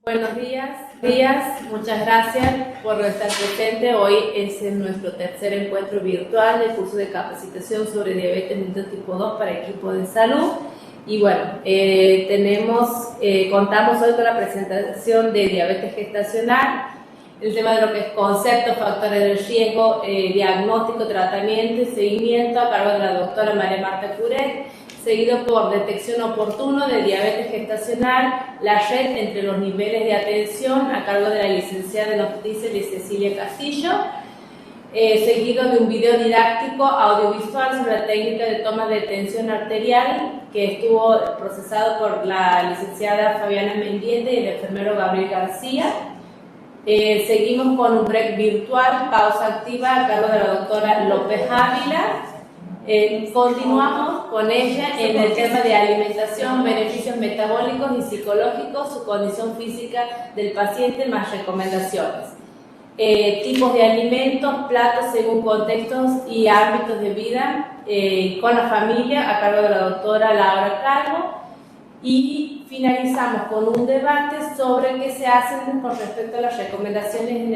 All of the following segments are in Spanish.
Buenos días, muchas gracias por estar presente. Hoy es nuestro tercer encuentro virtual del curso de capacitación sobre diabetes mellitus tipo 2 para equipo de salud. Y bueno, contamos hoy con la presentación de diabetes gestacional, el tema de lo que es conceptos, factores de riesgo, diagnóstico, tratamiento y seguimiento a cargo de la doctora María Marta Curet, seguido por detección oportuna de diabetes gestacional, la red entre los niveles de atención a cargo de la licenciada en obstetricia Cecilia Castillo, seguido de un video didáctico audiovisual sobre la técnica de toma de tensión arterial que estuvo procesado por la licenciada Fabiana Mendiente y el enfermero Gabriel García. Seguimos con un break virtual, pausa activa a cargo de la doctora López Ávila. Continuamos con ella en el tema de alimentación, beneficios metabólicos y psicológicos, su condición física del paciente, más recomendaciones. Tipos de alimentos, platos según contextos y ámbitos de vida con la familia a cargo de la doctora Laura Calvo, y finalizamos con un debate sobre qué se hace con respecto a las recomendaciones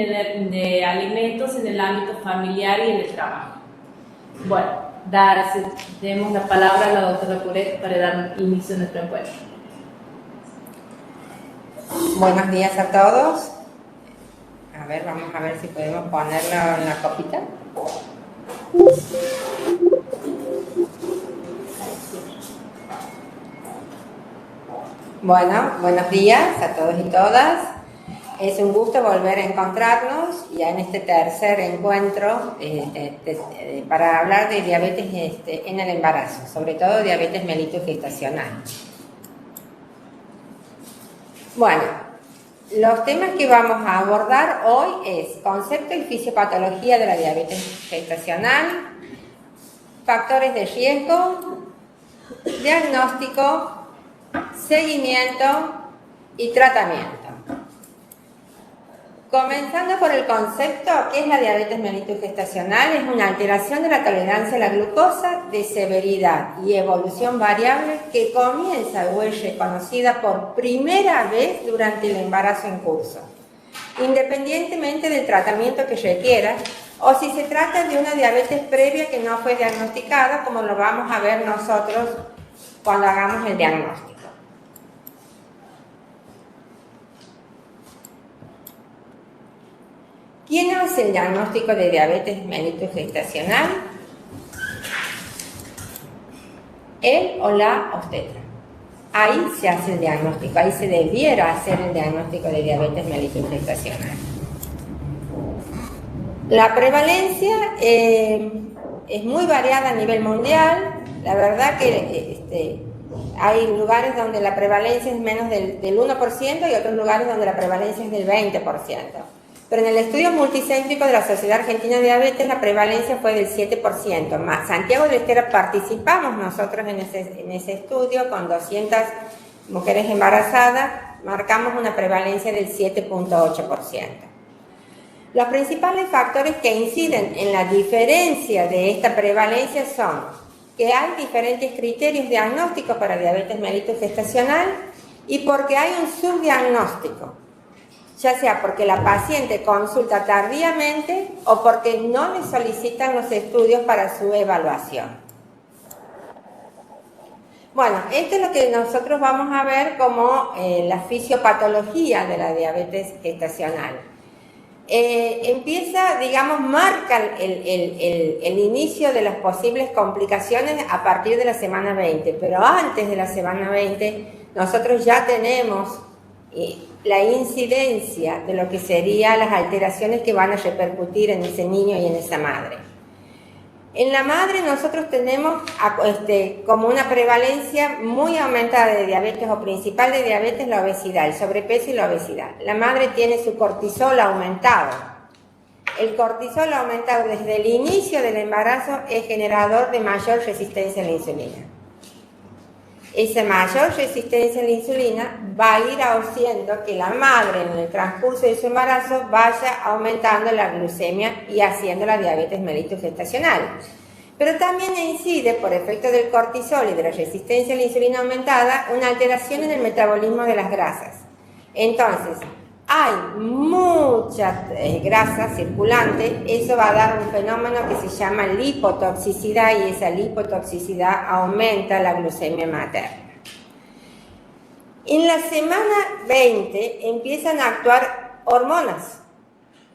de alimentos en el ámbito familiar y en el trabajo. Bueno, demos la palabra a la doctora Curet para dar inicio a nuestro encuentro. Buenos días a todos. A ver, vamos a ver si podemos ponerlo en la copita. Bueno, buenos días a todos y todas. Es un gusto volver a encontrarnos ya en este tercer encuentro para hablar de diabetes en el embarazo, sobre todo diabetes mellitus gestacional. Bueno, los temas que vamos a abordar hoy es concepto y fisiopatología de la diabetes gestacional, factores de riesgo, diagnóstico, seguimiento y tratamiento. Comenzando por el concepto, ¿qué es la diabetes mellitus gestacional? Es una alteración de la tolerancia a la glucosa de severidad y evolución variable que comienza o es reconocida por primera vez durante el embarazo en curso, independientemente del tratamiento que requiera o si se trata de una diabetes previa que no fue diagnosticada, como lo vamos a ver nosotros cuando hagamos el diagnóstico. ¿Quién hace el diagnóstico de diabetes mellitus gestacional? Él o la obstetra. Ahí se hace el diagnóstico, ahí se debiera hacer el diagnóstico de diabetes mellitus gestacional. La prevalencia es muy variada a nivel mundial. La verdad que hay lugares donde la prevalencia es menos del 1% y otros lugares donde la prevalencia es del 20%. Pero en el estudio multicéntrico de la Sociedad Argentina de Diabetes la prevalencia fue del 7%. Más Santiago del Estero participamos nosotros en ese estudio con 200 mujeres embarazadas, marcamos una prevalencia del 7.8%. Los principales factores que inciden en la diferencia de esta prevalencia son que hay diferentes criterios diagnósticos para diabetes mellitus gestacional y porque hay un subdiagnóstico, ya sea porque la paciente consulta tardíamente o porque no le solicitan los estudios para su evaluación. Bueno, esto es lo que nosotros vamos a ver como la fisiopatología de la diabetes gestacional. Marca el inicio de las posibles complicaciones a partir de la semana 20, pero antes de la semana 20 nosotros ya tenemos la incidencia de lo que serían las alteraciones que van a repercutir en ese niño y en esa madre. En la madre nosotros tenemos como una prevalencia muy aumentada de diabetes o principal de diabetes la obesidad, el sobrepeso y la obesidad. La madre tiene su cortisol aumentado. El cortisol aumentado desde el inicio del embarazo es generador de mayor resistencia a la insulina. Esa mayor resistencia a la insulina va a ir haciendo que la madre en el transcurso de su embarazo vaya aumentando la glucemia y haciendo la diabetes mellitus gestacional. Pero también incide, por efecto del cortisol y de la resistencia a la insulina aumentada, una alteración en el metabolismo de las grasas. Entonces, hay mucha grasa circulante, eso va a dar un fenómeno que se llama lipotoxicidad y esa lipotoxicidad aumenta la glucemia materna. En la semana 20 empiezan a actuar hormonas,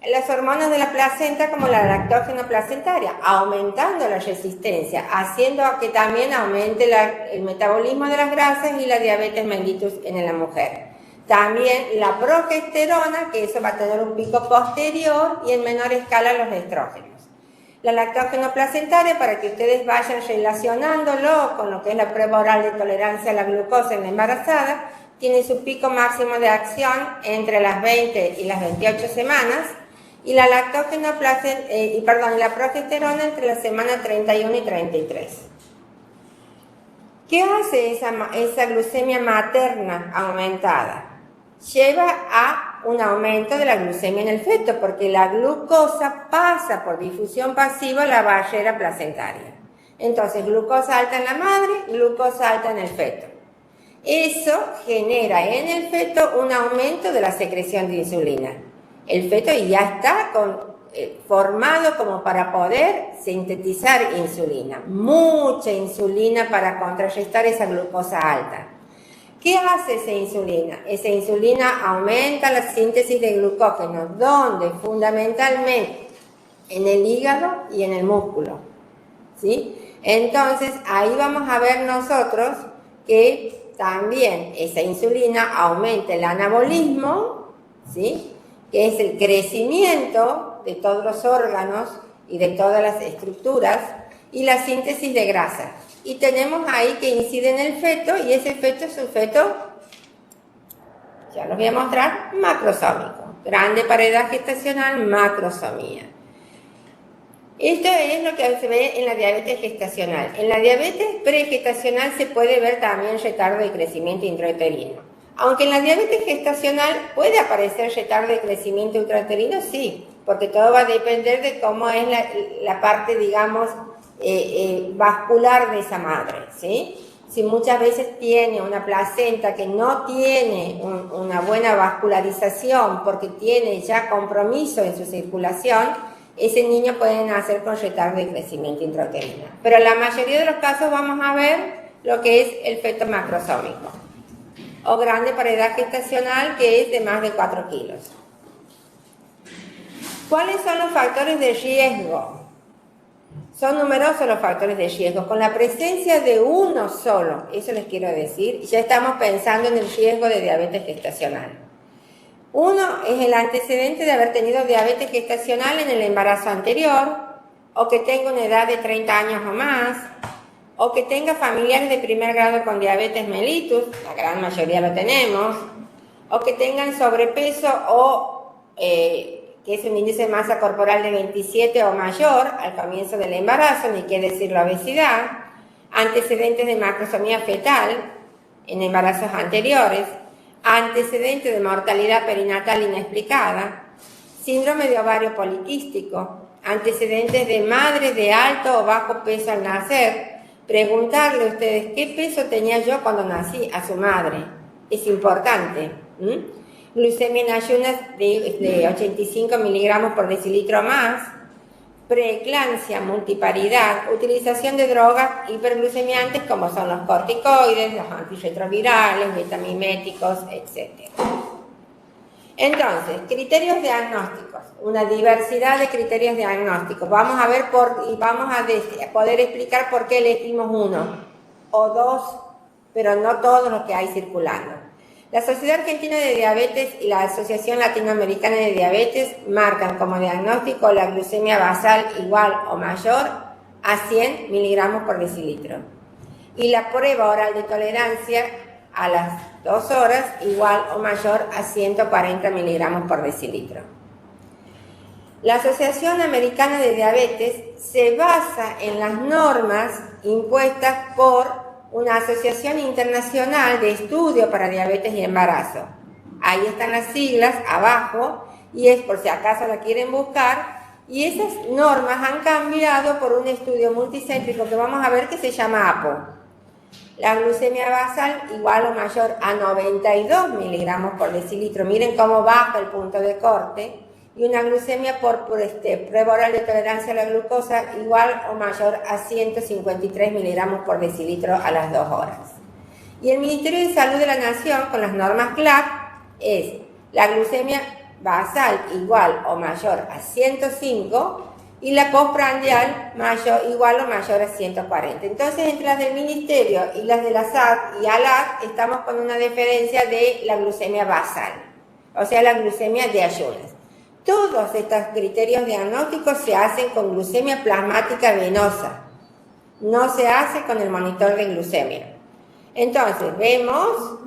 las hormonas de la placenta como la lactógeno placentaria, aumentando la resistencia, haciendo que también aumente el metabolismo de las grasas y la diabetes mellitus en la mujer. También la progesterona, que eso va a tener un pico posterior y en menor escala los estrógenos. La lactógeno placentaria, para que ustedes vayan relacionándolo con lo que es la prueba oral de tolerancia a la glucosa en la embarazada, tiene su pico máximo de acción entre las 20 y las 28 semanas y la la progesterona entre la semana 31 y 33. ¿Qué hace esa glucemia materna aumentada? Lleva a un aumento de la glucemia en el feto, porque la glucosa pasa por difusión pasiva la barrera placentaria. Entonces, glucosa alta en la madre, glucosa alta en el feto. Eso genera en el feto un aumento de la secreción de insulina. El feto ya está formado como para poder sintetizar insulina, mucha insulina para contrarrestar esa glucosa alta. ¿Qué hace esa insulina? Esa insulina aumenta la síntesis de glucógeno, donde fundamentalmente en el hígado y en el músculo, ¿sí? Entonces ahí vamos a ver nosotros que también esa insulina aumenta el anabolismo, ¿sí? Que es el crecimiento de todos los órganos y de todas las estructuras, y la síntesis de grasa. Y tenemos ahí que incide en el feto, y ese feto es un feto, ya lo voy a mostrar, macrosómico. Grande para edad gestacional, macrosomía. Esto es lo que se ve en la diabetes gestacional. En la diabetes pregestacional se puede ver también retardo de crecimiento intrauterino. Aunque en la diabetes gestacional puede aparecer retardo de crecimiento intrauterino, sí, porque todo va a depender de cómo es la parte, digamos, vascular de esa madre, ¿sí? Si muchas veces tiene una placenta que no tiene una buena vascularización porque tiene ya compromiso en su circulación, ese niño puede nacer con retardo de crecimiento intrauterino. Pero en la mayoría de los casos vamos a ver lo que es el feto macrosómico o grande para edad gestacional, que es de más de 4 kilos. ¿Cuáles son los factores de riesgo? Son numerosos los factores de riesgo. Con la presencia de uno solo, eso les quiero decir, ya estamos pensando en el riesgo de diabetes gestacional. Uno es el antecedente de haber tenido diabetes gestacional en el embarazo anterior, o que tenga una edad de 30 años o más, o que tenga familiares de primer grado con diabetes mellitus, la gran mayoría lo tenemos, o que tengan sobrepeso o que es un índice de masa corporal de 27 o mayor al comienzo del embarazo, ni qué decir la obesidad, antecedentes de macrosomía fetal en embarazos anteriores, antecedentes de mortalidad perinatal inexplicada, síndrome de ovario poliquístico, antecedentes de madre de alto o bajo peso al nacer. Preguntarle a ustedes qué peso tenía yo cuando nací a su madre, es importante. Glucemia en ayunas de 85 miligramos por decilitro más, preeclampsia, multiparidad, utilización de drogas hiperglucemiantes como son los corticoides, los antirretrovirales, metamiméticos, etc. Entonces, criterios diagnósticos, una diversidad de criterios diagnósticos. Vamos a ver y vamos a poder explicar por qué elegimos uno o dos, pero no todos los que hay circulando. La Sociedad Argentina de Diabetes y la Asociación Latinoamericana de Diabetes marcan como diagnóstico la glucemia basal igual o mayor a 100 miligramos por decilitro. Y la prueba oral de tolerancia a las 2 horas igual o mayor a 140 miligramos por decilitro. La Asociación Americana de Diabetes se basa en las normas impuestas por una asociación internacional de estudio para diabetes y embarazo. Ahí están las siglas abajo y es por si acaso la quieren buscar. Y esas normas han cambiado por un estudio multicéntrico que vamos a ver que se llama APO. La glucemia basal igual o mayor a 92 miligramos por decilitro. Miren cómo baja el punto de corte. Y una glucemia por prueba oral de tolerancia a la glucosa igual o mayor a 153 miligramos por decilitro a las 2 horas. Y el Ministerio de Salud de la Nación, con las normas CLAP, es la glucemia basal igual o mayor a 105 y la postprandial igual o mayor a 140. Entonces, entre las del Ministerio y las de la SAD y ALAT, estamos con una diferencia de la glucemia basal, o sea, la glucemia de ayunas. Todos estos criterios diagnósticos se hacen con glucemia plasmática venosa, no se hace con el monitor de glucemia. Entonces, vemos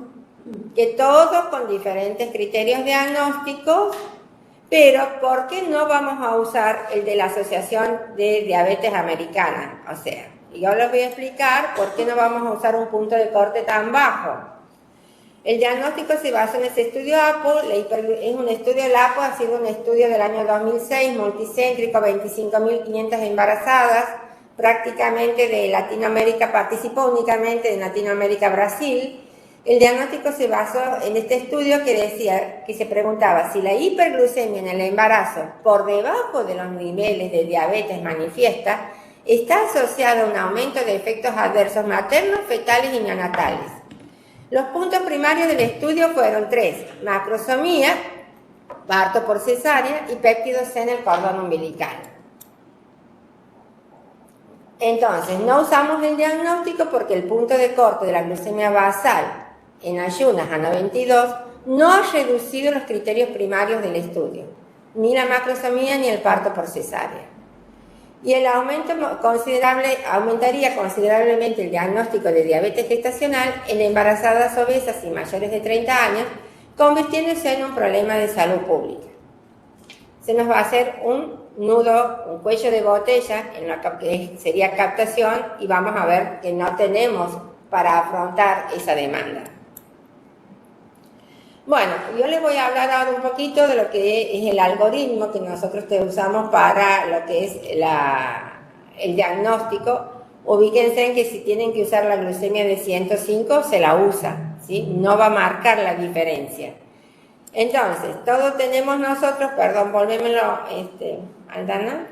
que todos con diferentes criterios diagnósticos, pero ¿por qué no vamos a usar el de la Asociación de Diabetes Americana? O sea, yo les voy a explicar por qué no vamos a usar un punto de corte tan bajo. El diagnóstico se basa en ese estudio APO, es un estudio del APO, ha sido un estudio del año 2006, multicéntrico, 25.500 embarazadas, prácticamente de Latinoamérica, participó únicamente de Latinoamérica, Brasil. El diagnóstico se basó en este estudio que decía, que se preguntaba si la hiperglucemia en el embarazo por debajo de los niveles de diabetes manifiesta está asociada a un aumento de efectos adversos maternos, fetales y neonatales. Los puntos primarios del estudio fueron 3: macrosomía, parto por cesárea y péptidos en el cordón umbilical. Entonces, no usamos el diagnóstico porque el punto de corte de la glucemia basal en ayunas a 92 no ha reducido los criterios primarios del estudio, ni la macrosomía ni el parto por cesárea. Y el aumento aumentaría considerablemente el diagnóstico de diabetes gestacional en embarazadas obesas y mayores de 30 años, convirtiéndose en un problema de salud pública. Se nos va a hacer un nudo, un cuello de botella en lo que sería captación y vamos a ver que no tenemos para afrontar esa demanda. Bueno, yo les voy a hablar ahora un poquito de lo que es el algoritmo que nosotros usamos para lo que es el diagnóstico. Ubíquense en que si tienen que usar la glucemia de 105, se la usa, ¿sí? No va a marcar la diferencia. Entonces, todos tenemos nosotros, perdón, volvémelo, Aldana.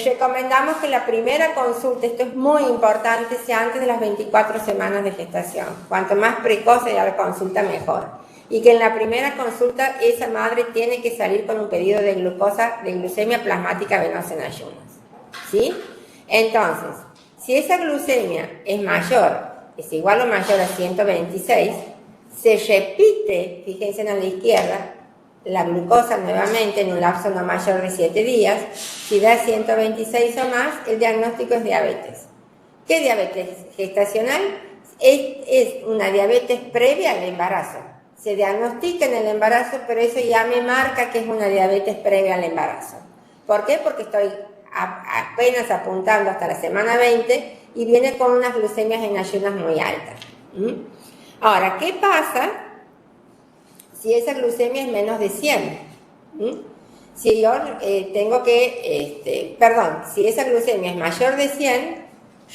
Recomendamos que la primera consulta, esto es muy importante, sea antes de las 24 semanas de gestación. Cuanto más precoz sea la consulta, mejor. Y que en la primera consulta esa madre tiene que salir con un pedido de glucemia plasmática venosa en ayunas. ¿Sí? Entonces, si esa glucemia es igual o mayor a 126, se repite, fíjense en la izquierda, la glucosa nuevamente en un lapso no mayor de 7 días. Si da 126 o más, el diagnóstico es diabetes. ¿Qué diabetes gestacional? Es una diabetes previa al embarazo. Se diagnostica en el embarazo, pero eso ya me marca que es una diabetes previa al embarazo. ¿Por qué? Porque estoy apenas apuntando hasta la semana 20 y viene con unas glucemias en ayunas muy altas. Ahora, ¿qué pasa si esa glucemia es menos de 100? Si yo si esa glucemia es mayor de 100,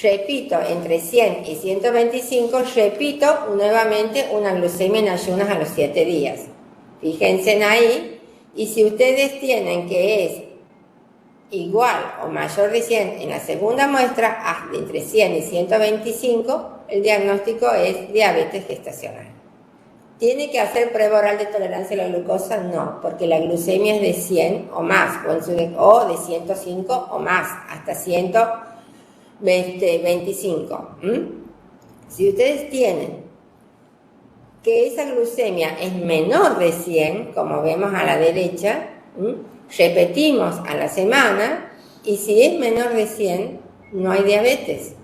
repito, entre 100 y 125, repito nuevamente una glucemia en ayunas a los 7 días. Fíjense ahí, y si ustedes tienen que es igual o mayor de 100 en la segunda muestra, entre 100 y 125, el diagnóstico es diabetes gestacional. ¿Tiene que hacer prueba oral de tolerancia a la glucosa? No, porque la glucemia es de 100 o más, o de 105 o más, hasta 125. Si ustedes tienen que esa glucemia es menor de 100, como vemos a la derecha, repetimos a la semana, y si es menor de 100, no hay diabetes.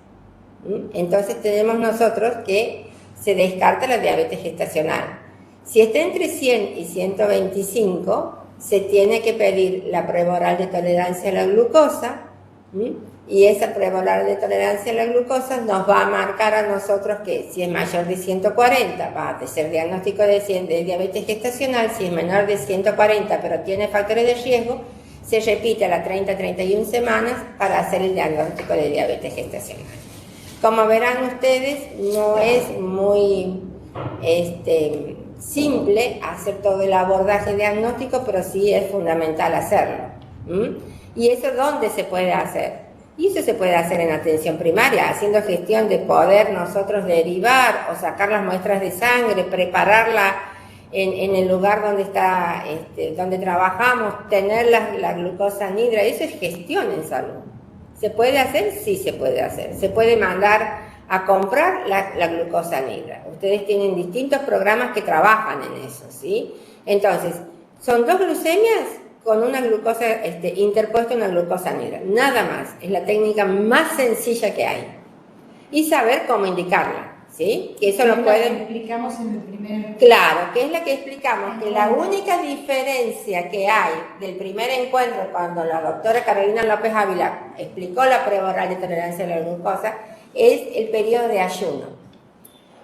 Entonces tenemos nosotros que se descarta la diabetes gestacional. Si está entre 100 y 125, se tiene que pedir la prueba oral de tolerancia a la glucosa, y esa prueba oral de tolerancia a la glucosa nos va a marcar a nosotros que si es mayor de 140 va a ser diagnóstico de diabetes gestacional. Si es menor de 140 pero tiene factores de riesgo, se repite a las 30-31 semanas para hacer el diagnóstico de diabetes gestacional. Como verán ustedes, no es muy simple hacer todo el abordaje diagnóstico, pero sí es fundamental hacerlo. ¿Y eso dónde se puede hacer? Y eso se puede hacer en atención primaria, haciendo gestión de poder nosotros derivar o sacar las muestras de sangre, prepararla en el lugar donde está, donde trabajamos, tener la glucosa anhidra. Eso es gestión en salud. ¿Se puede hacer? Sí se puede hacer. Se puede mandar a comprar la glucosa anhidra. Ustedes tienen distintos programas que trabajan en eso, ¿sí? Entonces, son 2 glucemias con una glucosa, interpuesta una glucosa anhidra. Nada más. Es la técnica más sencilla que hay. Y saber cómo indicarla, ¿sí? Que eso lo pueden... explicamos en el primer... Claro, que es la que explicamos, que la única diferencia que hay del primer encuentro cuando la doctora Carolina López Ávila explicó la prueba oral de tolerancia a la glucosa es el periodo de ayuno.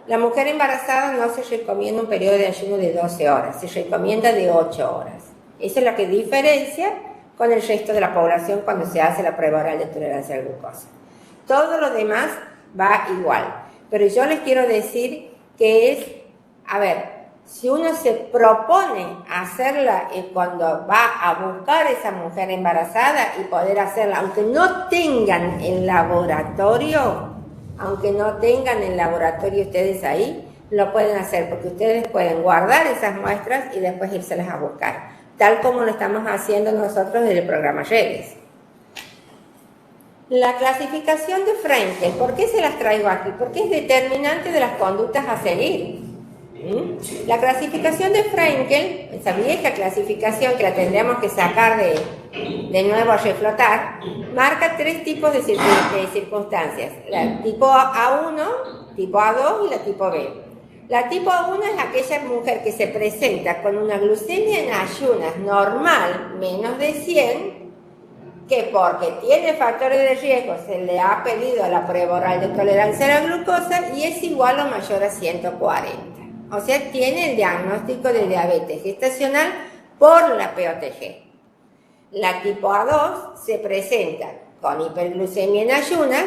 La mujer embarazada no se recomienda un periodo de ayuno de 12 horas, se recomienda de 8 horas. Eso es lo que diferencia con el resto de la población cuando se hace la prueba oral de tolerancia a la glucosa. Todo lo demás va igual. Pero yo les quiero decir que es, a ver, si uno se propone hacerla cuando va a buscar a esa mujer embarazada y poder hacerla, aunque no tengan el laboratorio ustedes ahí, lo pueden hacer porque ustedes pueden guardar esas muestras y después irselas a buscar, tal como lo estamos haciendo nosotros desde el programa Redes. La clasificación de Frenkel, ¿por qué se las traigo aquí? Porque es determinante de las conductas a seguir. La clasificación de Frenkel, esa vieja clasificación que la tendríamos que sacar de nuevo a reflotar, marca 3 tipos de circunstancias. La tipo A1, tipo A2 y la tipo B. La tipo A1 es aquella mujer que se presenta con una glucemia en ayunas normal, menos de 100, que porque tiene factores de riesgo se le ha pedido la prueba oral de tolerancia a la glucosa y es igual o mayor a 140. O sea, tiene el diagnóstico de diabetes gestacional por la POTG. La tipo A2 se presenta con hiperglucemia en ayunas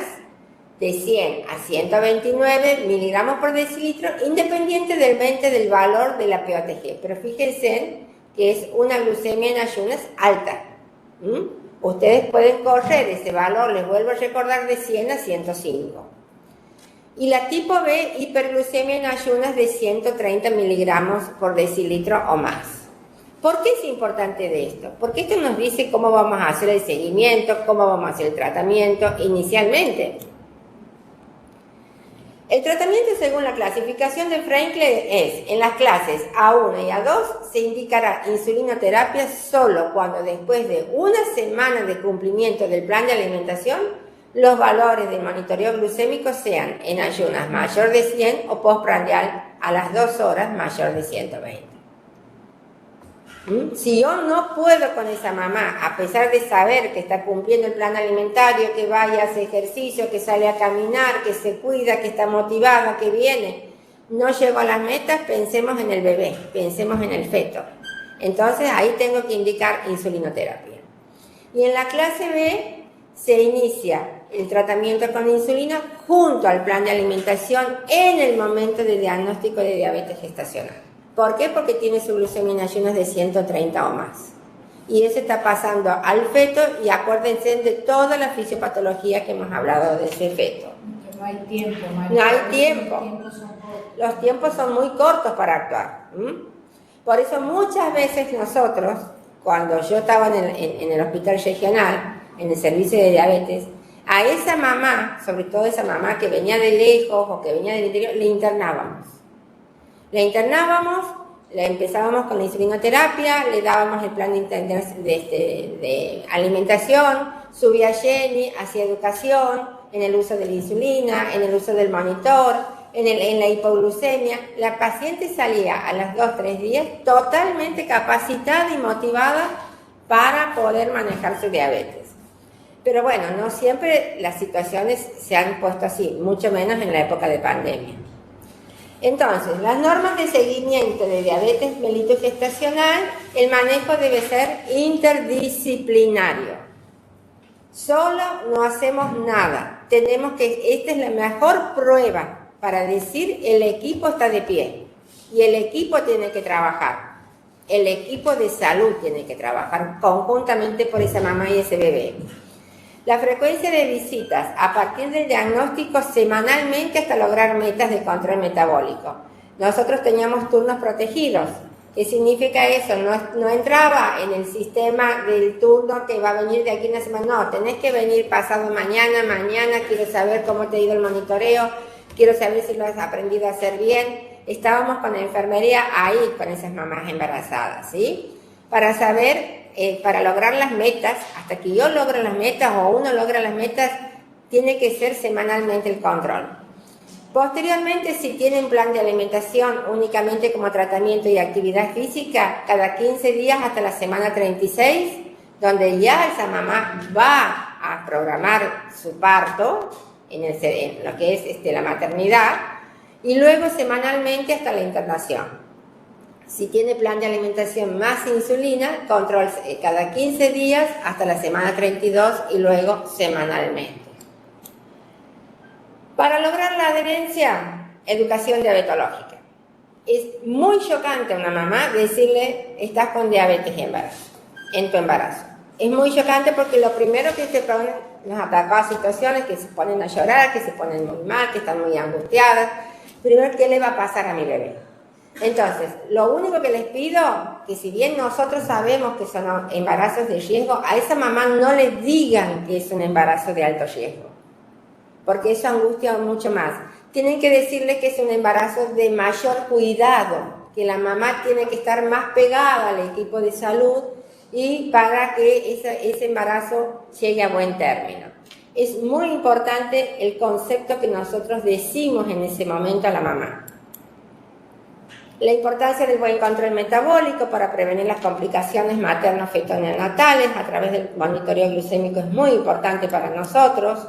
de 100 a 129 miligramos por decilitro, independientemente del valor de la POTG. Pero fíjense que es una glucemia en ayunas alta. Ustedes pueden correr ese valor, les vuelvo a recordar, de 100 a 105. Y la tipo B, hiperglucemia en ayunas de 130 miligramos por decilitro o más. ¿Por qué es importante de esto? Porque esto nos dice cómo vamos a hacer el seguimiento, cómo vamos a hacer el tratamiento inicialmente. El tratamiento según la clasificación de Frenkel es, en las clases A1 y A2 se indicará insulinoterapia solo cuando después de una semana de cumplimiento del plan de alimentación los valores de monitoreo glucémico sean en ayunas mayor de 100 o postprandial a las 2 horas mayor de 120. Si yo no puedo con esa mamá, a pesar de saber que está cumpliendo el plan alimentario, que vaya a hacer ejercicio, que sale a caminar, que se cuida, que está motivada, que viene, no llego a las metas, pensemos en el bebé, pensemos en el feto. Entonces ahí tengo que indicar insulinoterapia. Y en la clase B se inicia el tratamiento con insulina junto al plan de alimentación en el momento de diagnóstico de diabetes gestacional. ¿Por qué? Porque tiene su glucemia en ayunas de 130 o más. Y eso está pasando al feto y acuérdense de toda la fisiopatología que hemos hablado de ese feto. No hay tiempo, María. No hay tiempo. Los tiempos son muy cortos para actuar. Por eso muchas veces nosotros, cuando yo estaba en el hospital regional, en el servicio de diabetes, a esa mamá, sobre todo esa mamá que venía de lejos o que venía del interior, le internábamos. Le empezábamos con la insulinoterapia, le dábamos el plan de alimentación, subía Jenny, hacía educación en el uso de la insulina, en el uso del monitor, en la hipoglucemia. La paciente salía a las 2-3 días totalmente capacitada y motivada para poder manejar su diabetes. Pero bueno, no siempre las situaciones se han puesto así, mucho menos en la época de pandemia. Entonces, las normas de seguimiento de diabetes mellitus gestacional, el manejo debe ser interdisciplinario. Solo no hacemos nada. tenemos que, esta es la mejor prueba para decir el equipo está de pie y el equipo tiene que trabajar. El equipo de salud tiene que trabajar conjuntamente por esa mamá y ese bebé. La frecuencia de visitas a partir del diagnóstico semanalmente hasta lograr metas de control metabólico. Nosotros teníamos turnos protegidos. ¿Qué significa eso? No entraba en el sistema del turno que va a venir de aquí una semana. No, tenés que venir pasado mañana, quiero saber cómo te ha ido el monitoreo, quiero saber si lo has aprendido a hacer bien. Estábamos con la enfermería ahí con esas mamás embarazadas, ¿sí? Para saber, para lograr las metas, hasta que yo logro las metas o uno logra las metas, tiene que ser semanalmente el control. Posteriormente, si tienen plan de alimentación únicamente como tratamiento y actividad física, cada 15 días hasta la semana 36, donde ya esa mamá va a programar su parto en lo que es la maternidad, y luego semanalmente hasta la internación. Si tiene plan de alimentación más insulina, control cada 15 días hasta la semana 32 y luego semanalmente. Para lograr la adherencia, educación diabetológica. Es muy chocante a una mamá decirle, estás con diabetes en tu embarazo. Es muy chocante porque lo primero que se ponen, nos atacó a situaciones que se ponen a llorar, que se ponen muy mal, que están muy angustiadas. Primero, ¿qué le va a pasar a mi bebé? Entonces, lo único que les pido, que si bien nosotros sabemos que son embarazos de riesgo, a esa mamá no le digan que es un embarazo de alto riesgo, porque eso angustia mucho más. Tienen que decirle que es un embarazo de mayor cuidado, que la mamá tiene que estar más pegada al equipo de salud y para que ese embarazo llegue a buen término. Es muy importante el concepto que nosotros decimos en ese momento a la mamá. La importancia del buen control metabólico para prevenir las complicaciones materno-feto-neonatales a través del monitoreo glucémico es muy importante para nosotros.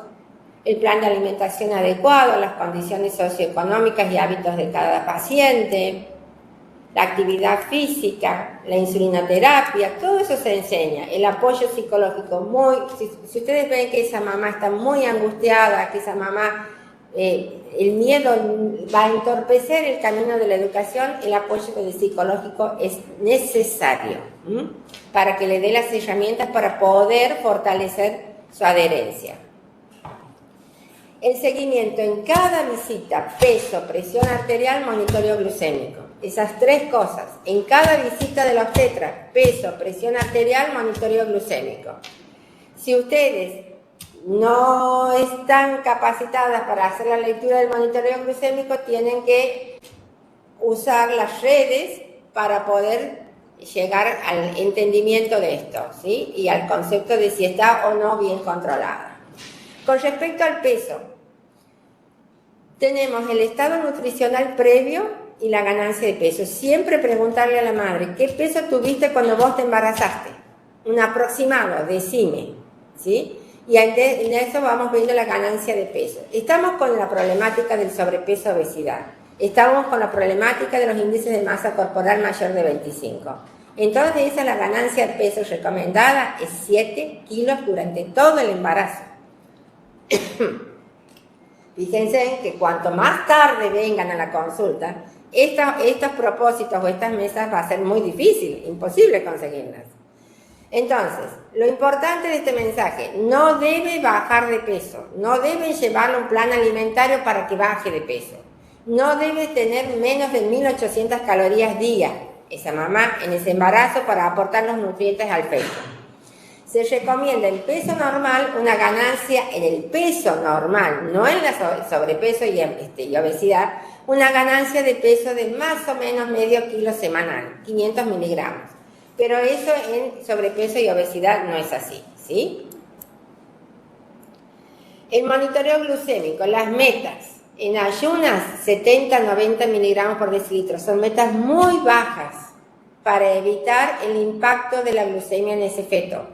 El plan de alimentación adecuado a las condiciones socioeconómicas y hábitos de cada paciente. La actividad física, la insulinoterapia, todo eso se enseña. El apoyo psicológico, si ustedes ven que esa mamá está muy angustiada, que esa mamá, el miedo va a entorpecer el camino de la educación, el apoyo psicológico es necesario para que le dé las herramientas para poder fortalecer su adherencia. El seguimiento en cada visita, peso, presión arterial, monitoreo glucémico. Esas tres cosas, en cada visita de la obstetra, peso, presión arterial, monitoreo glucémico. Si ustedes no están capacitadas para hacer la lectura del monitoreo glucémico, tienen que usar las redes para poder llegar al entendimiento de esto, ¿sí? Y al concepto de si está o no bien controlada. Con respecto al peso, tenemos el estado nutricional previo y la ganancia de peso. Siempre preguntarle a la madre, ¿qué peso tuviste cuando vos te embarazaste? Un aproximado, decime, ¿sí? Y en eso vamos viendo la ganancia de peso. Estamos con la problemática del sobrepeso, obesidad. Estamos con la problemática de los índices de masa corporal mayor de 25. Entonces, la ganancia de peso recomendada es 7 kilos durante todo el embarazo. Fíjense que cuanto más tarde vengan a la consulta, estos propósitos o estas mesas va a ser muy difícil, imposible conseguirlas. Entonces, lo importante de este mensaje, no debe bajar de peso, no debe llevarle un plan alimentario para que baje de peso, no debe tener menos de 1800 calorías día, esa mamá en ese embarazo para aportar los nutrientes al feto. Se recomienda en peso normal una ganancia en el peso normal, no en la sobrepeso y obesidad, una ganancia de peso de más o menos medio kilo semanal, 500 miligramos. Pero eso en sobrepeso y obesidad no es así, ¿sí? El monitoreo glucémico, las metas. En ayunas, 70-90 miligramos por decilitro. Son metas muy bajas para evitar el impacto de la glucemia en ese feto.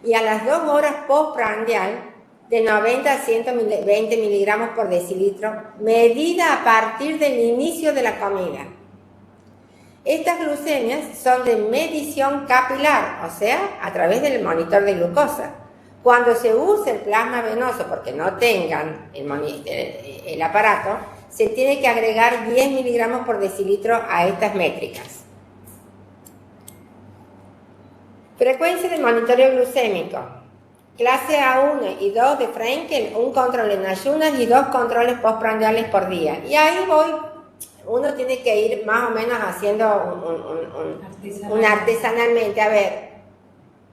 Y a las 2 horas postprandial, de 90 a 120 miligramos por decilitro, medida a partir del inicio de la comida. Estas glucemias son de medición capilar, o sea, a través del monitor de glucosa. Cuando se use el plasma venoso, porque no tengan el aparato, se tiene que agregar 10 miligramos por decilitro a estas métricas. Frecuencia de monitoreo glucémico. Clase A1 y 2 de Frenkel, un control en ayunas y 2 controles postprandiales por día. Y ahí uno tiene que ir más o menos haciendo artesanalmente. A ver,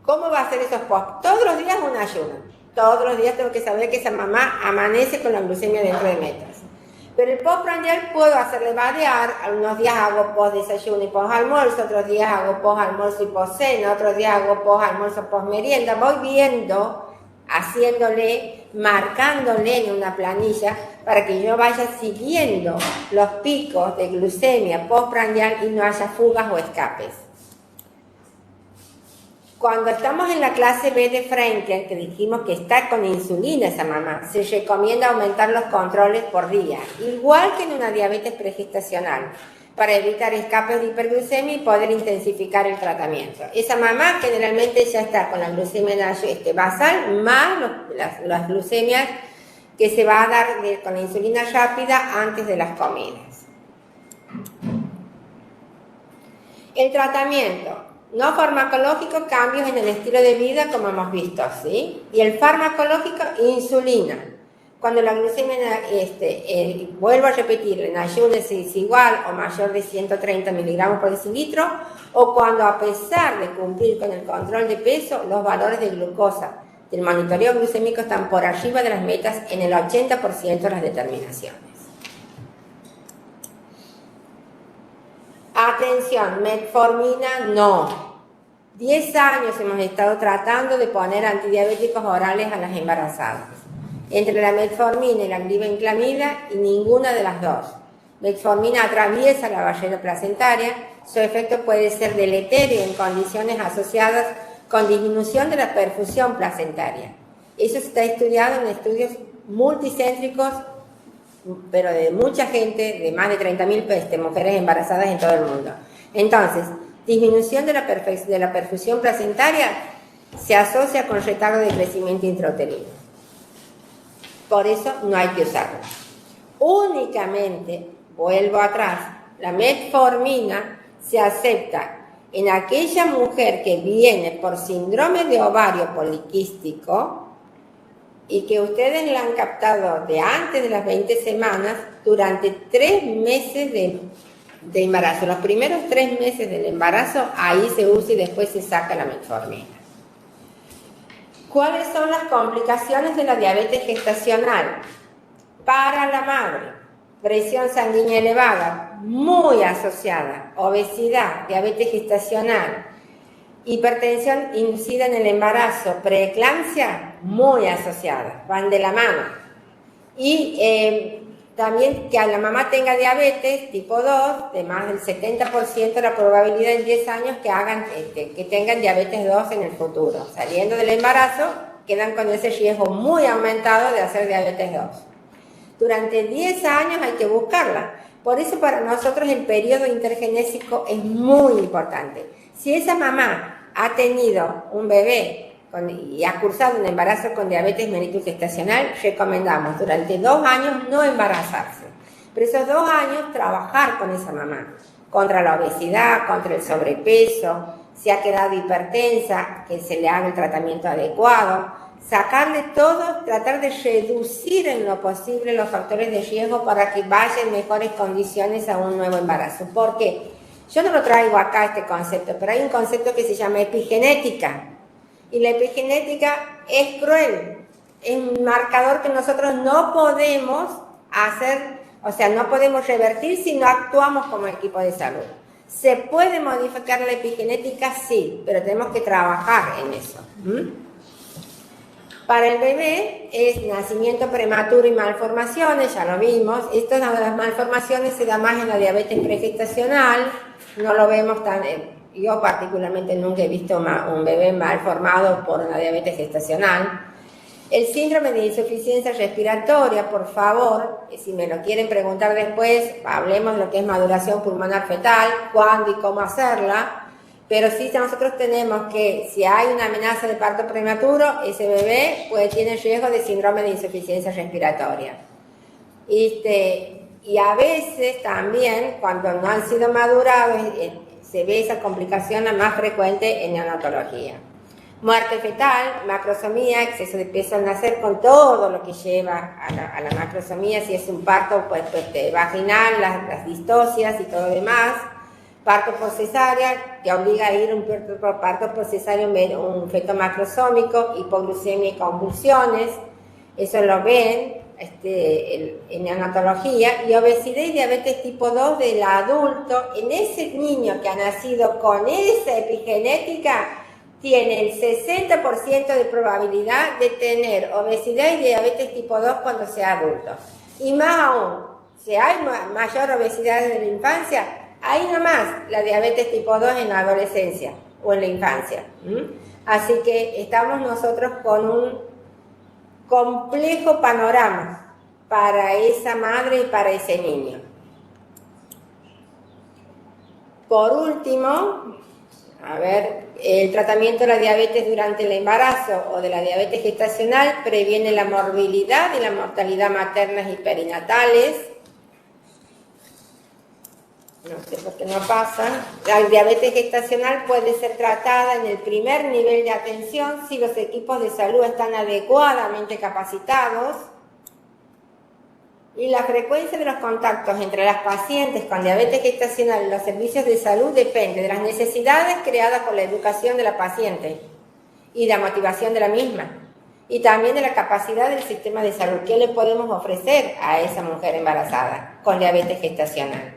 ¿cómo va a ser esos post? Todos los días un ayuno. Todos los días tengo que saber que esa mamá amanece con la glucemia dentro de metas. Pero el postprandial puedo hacerle variar. Algunos días hago post desayuno y post almuerzo, otros días hago post almuerzo y post cena, otros días hago post almuerzo post merienda. Voy viendo, haciéndole, marcándole en una planilla para que yo vaya siguiendo los picos de glucemia postprandial y no haya fugas o escapes. Cuando estamos en la clase B de Frenkel, que dijimos que está con insulina esa mamá, se recomienda aumentar los controles por día, igual que en una diabetes pregestacional, para evitar escapes de hiperglucemia y poder intensificar el tratamiento. Esa mamá generalmente ya está con la glucemia basal, más las glucemias que se va a dar con la insulina rápida antes de las comidas. El tratamiento. No farmacológico, cambios en el estilo de vida, como hemos visto, ¿sí? Y el farmacológico, insulina. Cuando la glucemia, vuelvo a repetir, en ayunas es igual o mayor de 130 miligramos por decilitro, o cuando a pesar de cumplir con el control de peso, los valores de glucosa del monitoreo glucémico están por arriba de las metas en el 80% de las determinaciones. Atención, metformina no. 10 años hemos estado tratando de poner antidiabéticos orales a las embarazadas. Entre la metformina y la glibenclamida y ninguna de las dos. Metformina atraviesa la barrera placentaria, su efecto puede ser deleterio en condiciones asociadas con disminución de la perfusión placentaria. Eso está estudiado en estudios multicéntricos, pero de mucha gente, de más de 30.000 mujeres embarazadas en todo el mundo. Entonces, disminución de la perfusión placentaria se asocia con retardo de crecimiento intrauterino. Por eso no hay que usarlo. Únicamente, vuelvo atrás, la metformina se acepta en aquella mujer que viene por síndrome de ovario poliquístico y que ustedes la han captado de antes de las 20 semanas durante 3 meses de embarazo. Los primeros 3 meses del embarazo, ahí se usa y después se saca la metformina. ¿Cuáles son las complicaciones de la diabetes gestacional? Para la madre, presión sanguínea elevada, muy asociada, obesidad, diabetes gestacional, hipertensión inducida en el embarazo, preeclampsia, muy asociada, van de la mano. Y también que a la mamá tenga diabetes tipo 2, de más del 70% la probabilidad en 10 años que tengan diabetes 2 en el futuro. Saliendo del embarazo, quedan con ese riesgo muy aumentado de hacer diabetes 2. Durante 10 años hay que buscarla. Por eso para nosotros el periodo intergenésico es muy importante. Si esa mamá ha tenido un bebé y ha cursado un embarazo con diabetes mellitus gestacional, recomendamos durante 2 años no embarazarse. Pero esos 2 años trabajar con esa mamá, contra la obesidad, contra el sobrepeso, si ha quedado hipertensa, que se le haga el tratamiento adecuado, sacarle todo, tratar de reducir en lo posible los factores de riesgo para que vaya en mejores condiciones a un nuevo embarazo. ¿Por qué? Yo no lo traigo acá este concepto, pero hay un concepto que se llama epigenética. Y la epigenética es cruel, es un marcador que nosotros no podemos hacer, o sea, no podemos revertir si no actuamos como equipo de salud. ¿Se puede modificar la epigenética? Sí, pero tenemos que trabajar en eso. Para el bebé es nacimiento prematuro y malformaciones, ya lo vimos. Estas las malformaciones se dan más en la diabetes pregestacional, no lo vemos tan... Yo particularmente nunca he visto un bebé mal formado por una diabetes gestacional. El síndrome de insuficiencia respiratoria, por favor, si me lo quieren preguntar después, hablemos de lo que es maduración pulmonar fetal, cuándo y cómo hacerla. pero sí nosotros tenemos que, si hay una amenaza de parto prematuro, ese bebé tiene riesgo de síndrome de insuficiencia respiratoria. Y a veces también, cuando no han sido madurados, se ve esa complicación la más frecuente en neonatología. Muerte fetal, macrosomía, exceso de peso al nacer, con todo lo que lleva a la macrosomía, si es un parto vaginal, las distocias y todo lo demás. Parto por cesárea, que obliga a ir un parto por cesárea un feto macrosómico, hipoglucemia y convulsiones, eso lo ven en neonatología, y obesidad y diabetes tipo 2 del adulto. En ese niño que ha nacido con esa epigenética, tiene el 60% de probabilidad de tener obesidad y diabetes tipo 2 cuando sea adulto. Y más aún, si hay mayor obesidad desde la infancia, ahí nomás la diabetes tipo 2 en la adolescencia o en la infancia. Así que estamos nosotros con un complejo panorama para esa madre y para ese niño. Por último, el tratamiento de la diabetes durante el embarazo o de la diabetes gestacional previene la morbilidad y la mortalidad maternas y perinatales. No sé por qué no pasa. La diabetes gestacional puede ser tratada en el primer nivel de atención si los equipos de salud están adecuadamente capacitados. Y la frecuencia de los contactos entre las pacientes con diabetes gestacional y los servicios de salud depende de las necesidades creadas por la educación de la paciente y la motivación de la misma. Y también de la capacidad del sistema de salud. ¿Qué le podemos ofrecer a esa mujer embarazada con diabetes gestacional?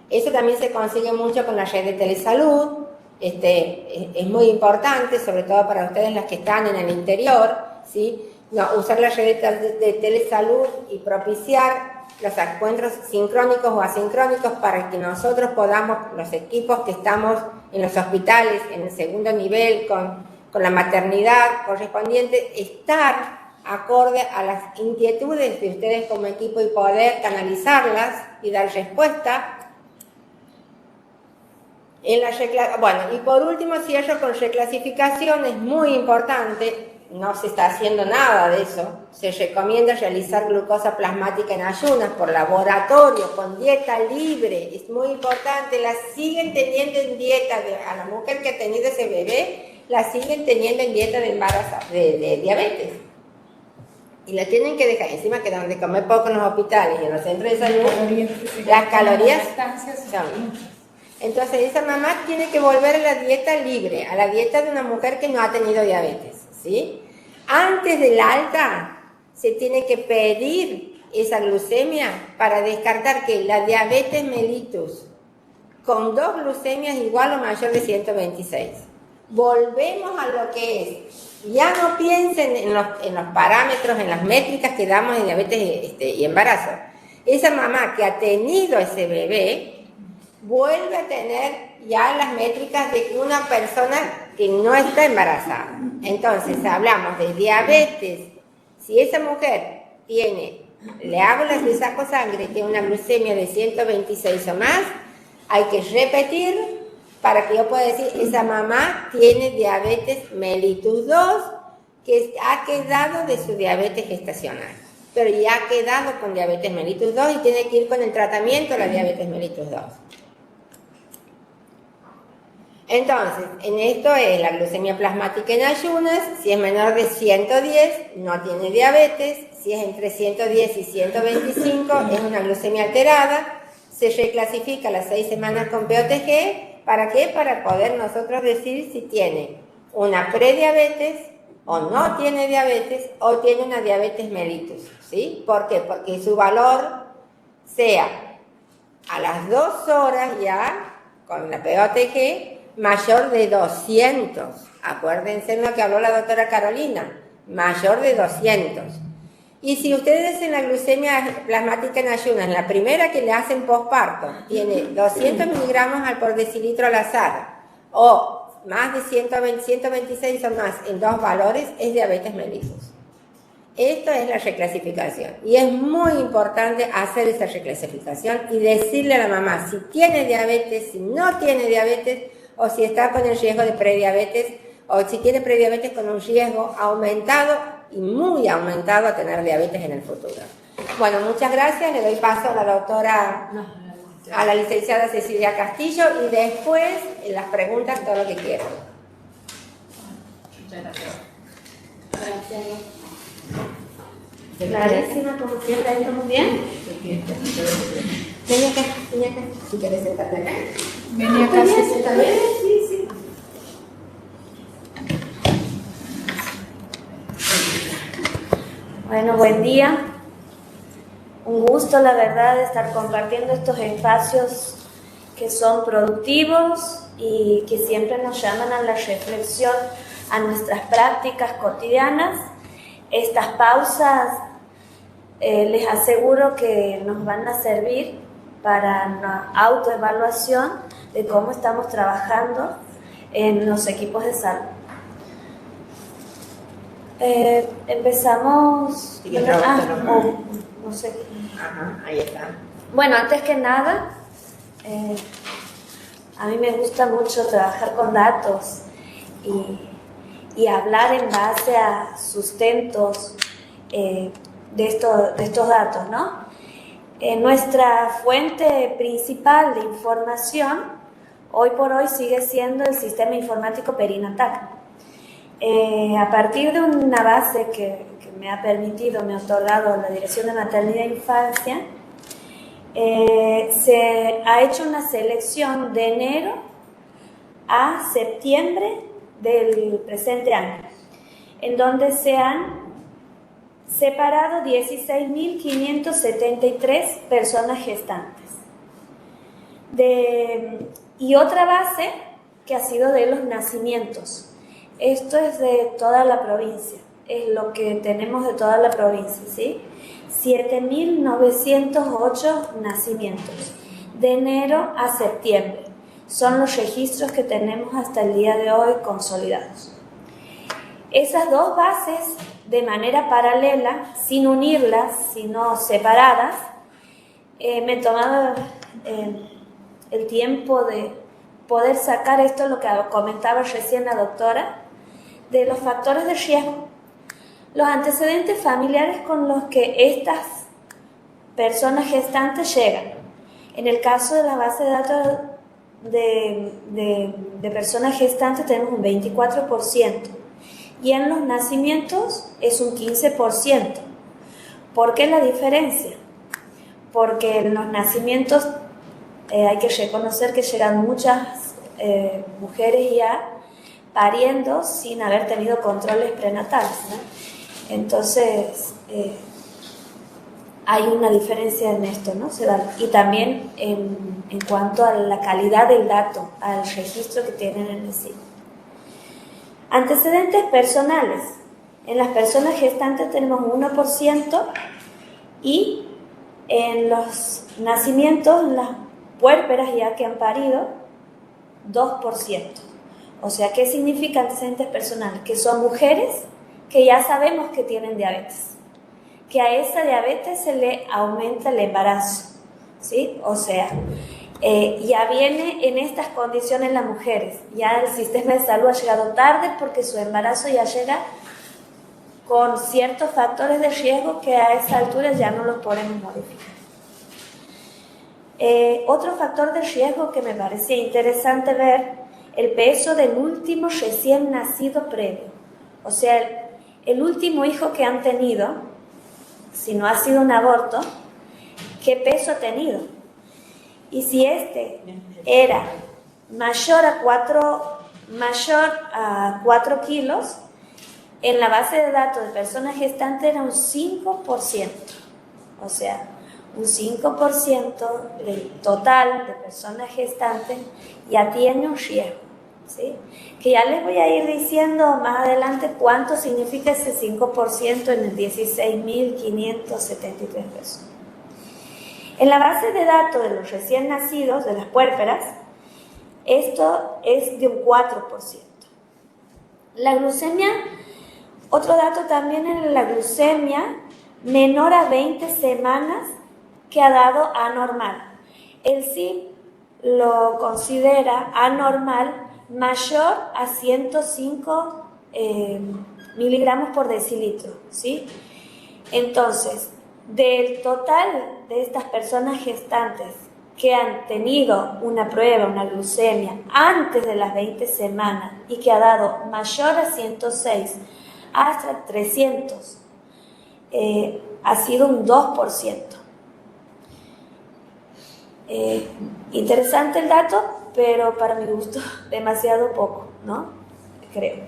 Eso también se consigue mucho con la red de telesalud. Es muy importante, sobre todo para ustedes las que están en el interior, ¿sí? Usar la red de telesalud y propiciar los encuentros sincrónicos o asincrónicos para que nosotros podamos, los equipos que estamos en los hospitales, en el segundo nivel, con la maternidad correspondiente, estar acorde a las inquietudes de ustedes como equipo y poder canalizarlas y dar respuesta. Y por último cierro con reclasificación. Es muy importante. No se está haciendo nada de eso. Se recomienda realizar glucosa plasmática en ayunas por laboratorio, con dieta libre. Es muy importante. La siguen teniendo en dieta. A la mujer que ha tenido ese bebé, la siguen teniendo en dieta de embarazo, de diabetes. Y la tienen que dejar. Encima que dan de comer poco en los hospitales y en los centros de salud, las calorías son... Entonces esa mamá tiene que volver a la dieta libre, a la dieta de una mujer que no ha tenido diabetes. ¿Sí? Antes del alta se tiene que pedir esa glucemia para descartar que la diabetes mellitus con 2 glucemias igual o mayor de 126. Volvemos a lo que es. Ya no piensen en los parámetros, en las métricas que damos de diabetes y embarazo. Esa mamá que ha tenido ese bebé vuelve a tener ya las métricas de una persona que no está embarazada. Entonces, hablamos de diabetes. Si esa mujer le saco sangre, tiene una glucemia de 126 o más, hay que repetir para que yo pueda decir, esa mamá tiene diabetes mellitus 2, que ha quedado de su diabetes gestacional. Pero ya ha quedado con diabetes mellitus 2 y tiene que ir con el tratamiento de la diabetes mellitus 2. Entonces, en esto es la glucemia plasmática en ayunas. Si es menor de 110, no tiene diabetes. Si es entre 110 y 125, es una glucemia alterada. Se reclasifica a las 6 semanas con POTG. ¿Para qué? Para poder nosotros decir si tiene una prediabetes o no tiene diabetes o tiene una diabetes mellitus. ¿Sí? ¿Por qué? Porque su valor sea a las 2 horas ya, con la POTG, mayor de 200. Acuérdense en lo que habló la doctora Carolina, mayor de 200. Y si ustedes en la glucemia plasmática en ayunas, la primera que le hacen posparto, tiene 200 miligramos por decilitro al azar, o más de 120, 126 o más en 2 valores, es diabetes mellitus. Esto es la reclasificación. Y es muy importante hacer esa reclasificación y decirle a la mamá si tiene diabetes, si no tiene diabetes, o si está con el riesgo de prediabetes, o si tiene prediabetes con un riesgo aumentado y muy aumentado a tener diabetes en el futuro. Bueno, muchas gracias. Le doy paso a la doctora, a la licenciada Cecilia Castillo, y después en las preguntas todo lo que quieran. Muchas gracias. Clarísima, como siempre, ahí estamos bien. Ven acá, si quieres sentarte acá. Vení acá, Sí, también. Sí. Bueno, buen día. Un gusto, la verdad, estar compartiendo estos espacios que son productivos y que siempre nos llaman a la reflexión, a nuestras prácticas cotidianas. Estas pausas les aseguro que nos van a servir para una autoevaluación de cómo estamos trabajando en los equipos de salud. Empezamos. No sé. Ajá, ahí está. Bueno, antes que nada, a mí me gusta mucho trabajar con datos y hablar en base a sustentos de estos datos, ¿no? Nuestra fuente principal de información hoy por hoy sigue siendo el sistema informático perinatal. A partir de una base que me ha otorgado la Dirección de Maternidad e Infancia, se ha hecho una selección de enero a septiembre del presente año, en donde se han separado 16.573 personas gestantes. Y otra base que ha sido de los nacimientos. Esto es de toda la provincia, es lo que tenemos de toda la provincia, ¿sí? 7.908 nacimientos, de enero a septiembre. Son los registros que tenemos hasta el día de hoy consolidados. Esas dos bases, de manera paralela, sin unirlas, sino separadas, me he tomado el tiempo de poder sacar esto, lo que comentaba recién la doctora, de los factores de riesgo, los antecedentes familiares con los que estas personas gestantes llegan. En el caso de la base de datos de personas gestantes tenemos un 24%, y en los nacimientos es un 15%. ¿Por qué la diferencia? Porque en los nacimientos hay que reconocer que llegan muchas mujeres ya pariendo sin haber tenido controles prenatales, ¿no? Entonces, hay una diferencia en esto, ¿no? Y también en cuanto a la calidad del dato, al registro que tienen en el sitio. Antecedentes personales. En las personas gestantes tenemos 1% y en los nacimientos, en las puérperas ya que han parido, 2%. O sea, ¿qué significa antecedentes personales? Que son mujeres que ya sabemos que tienen diabetes, que a esa diabetes se le aumenta el embarazo, ¿sí? O sea, ya viene en estas condiciones las mujeres, ya el sistema de salud ha llegado tarde porque su embarazo ya llega con ciertos factores de riesgo que a esa altura ya no los podemos modificar. Otro factor de riesgo que me parecía interesante ver, el peso del último recién nacido previo. O sea, el último hijo que han tenido, si no ha sido un aborto, ¿qué peso ha tenido? Y si este era mayor a 4 kilos, en la base de datos de personas gestantes era un 5%. O sea, un 5% del total de personas gestantes ya tiene un riesgo, ¿sí? Que ya les voy a ir diciendo más adelante cuánto significa ese 5% en el 16.573 pesos. En la base de datos de los recién nacidos, de las puérperas, esto es de un 4%. La glucemia, otro dato también en la glucemia, menor a 20 semanas, que ha dado anormal. El CIP lo considera anormal mayor a 105 miligramos por decilitro, ¿sí? Entonces, del total de estas personas gestantes que han tenido una prueba, una glucemia, antes de las 20 semanas y que ha dado mayor a 106 hasta 300, ha sido un 2%. Interesante el dato, pero para mi gusto demasiado poco, ¿no? Creo.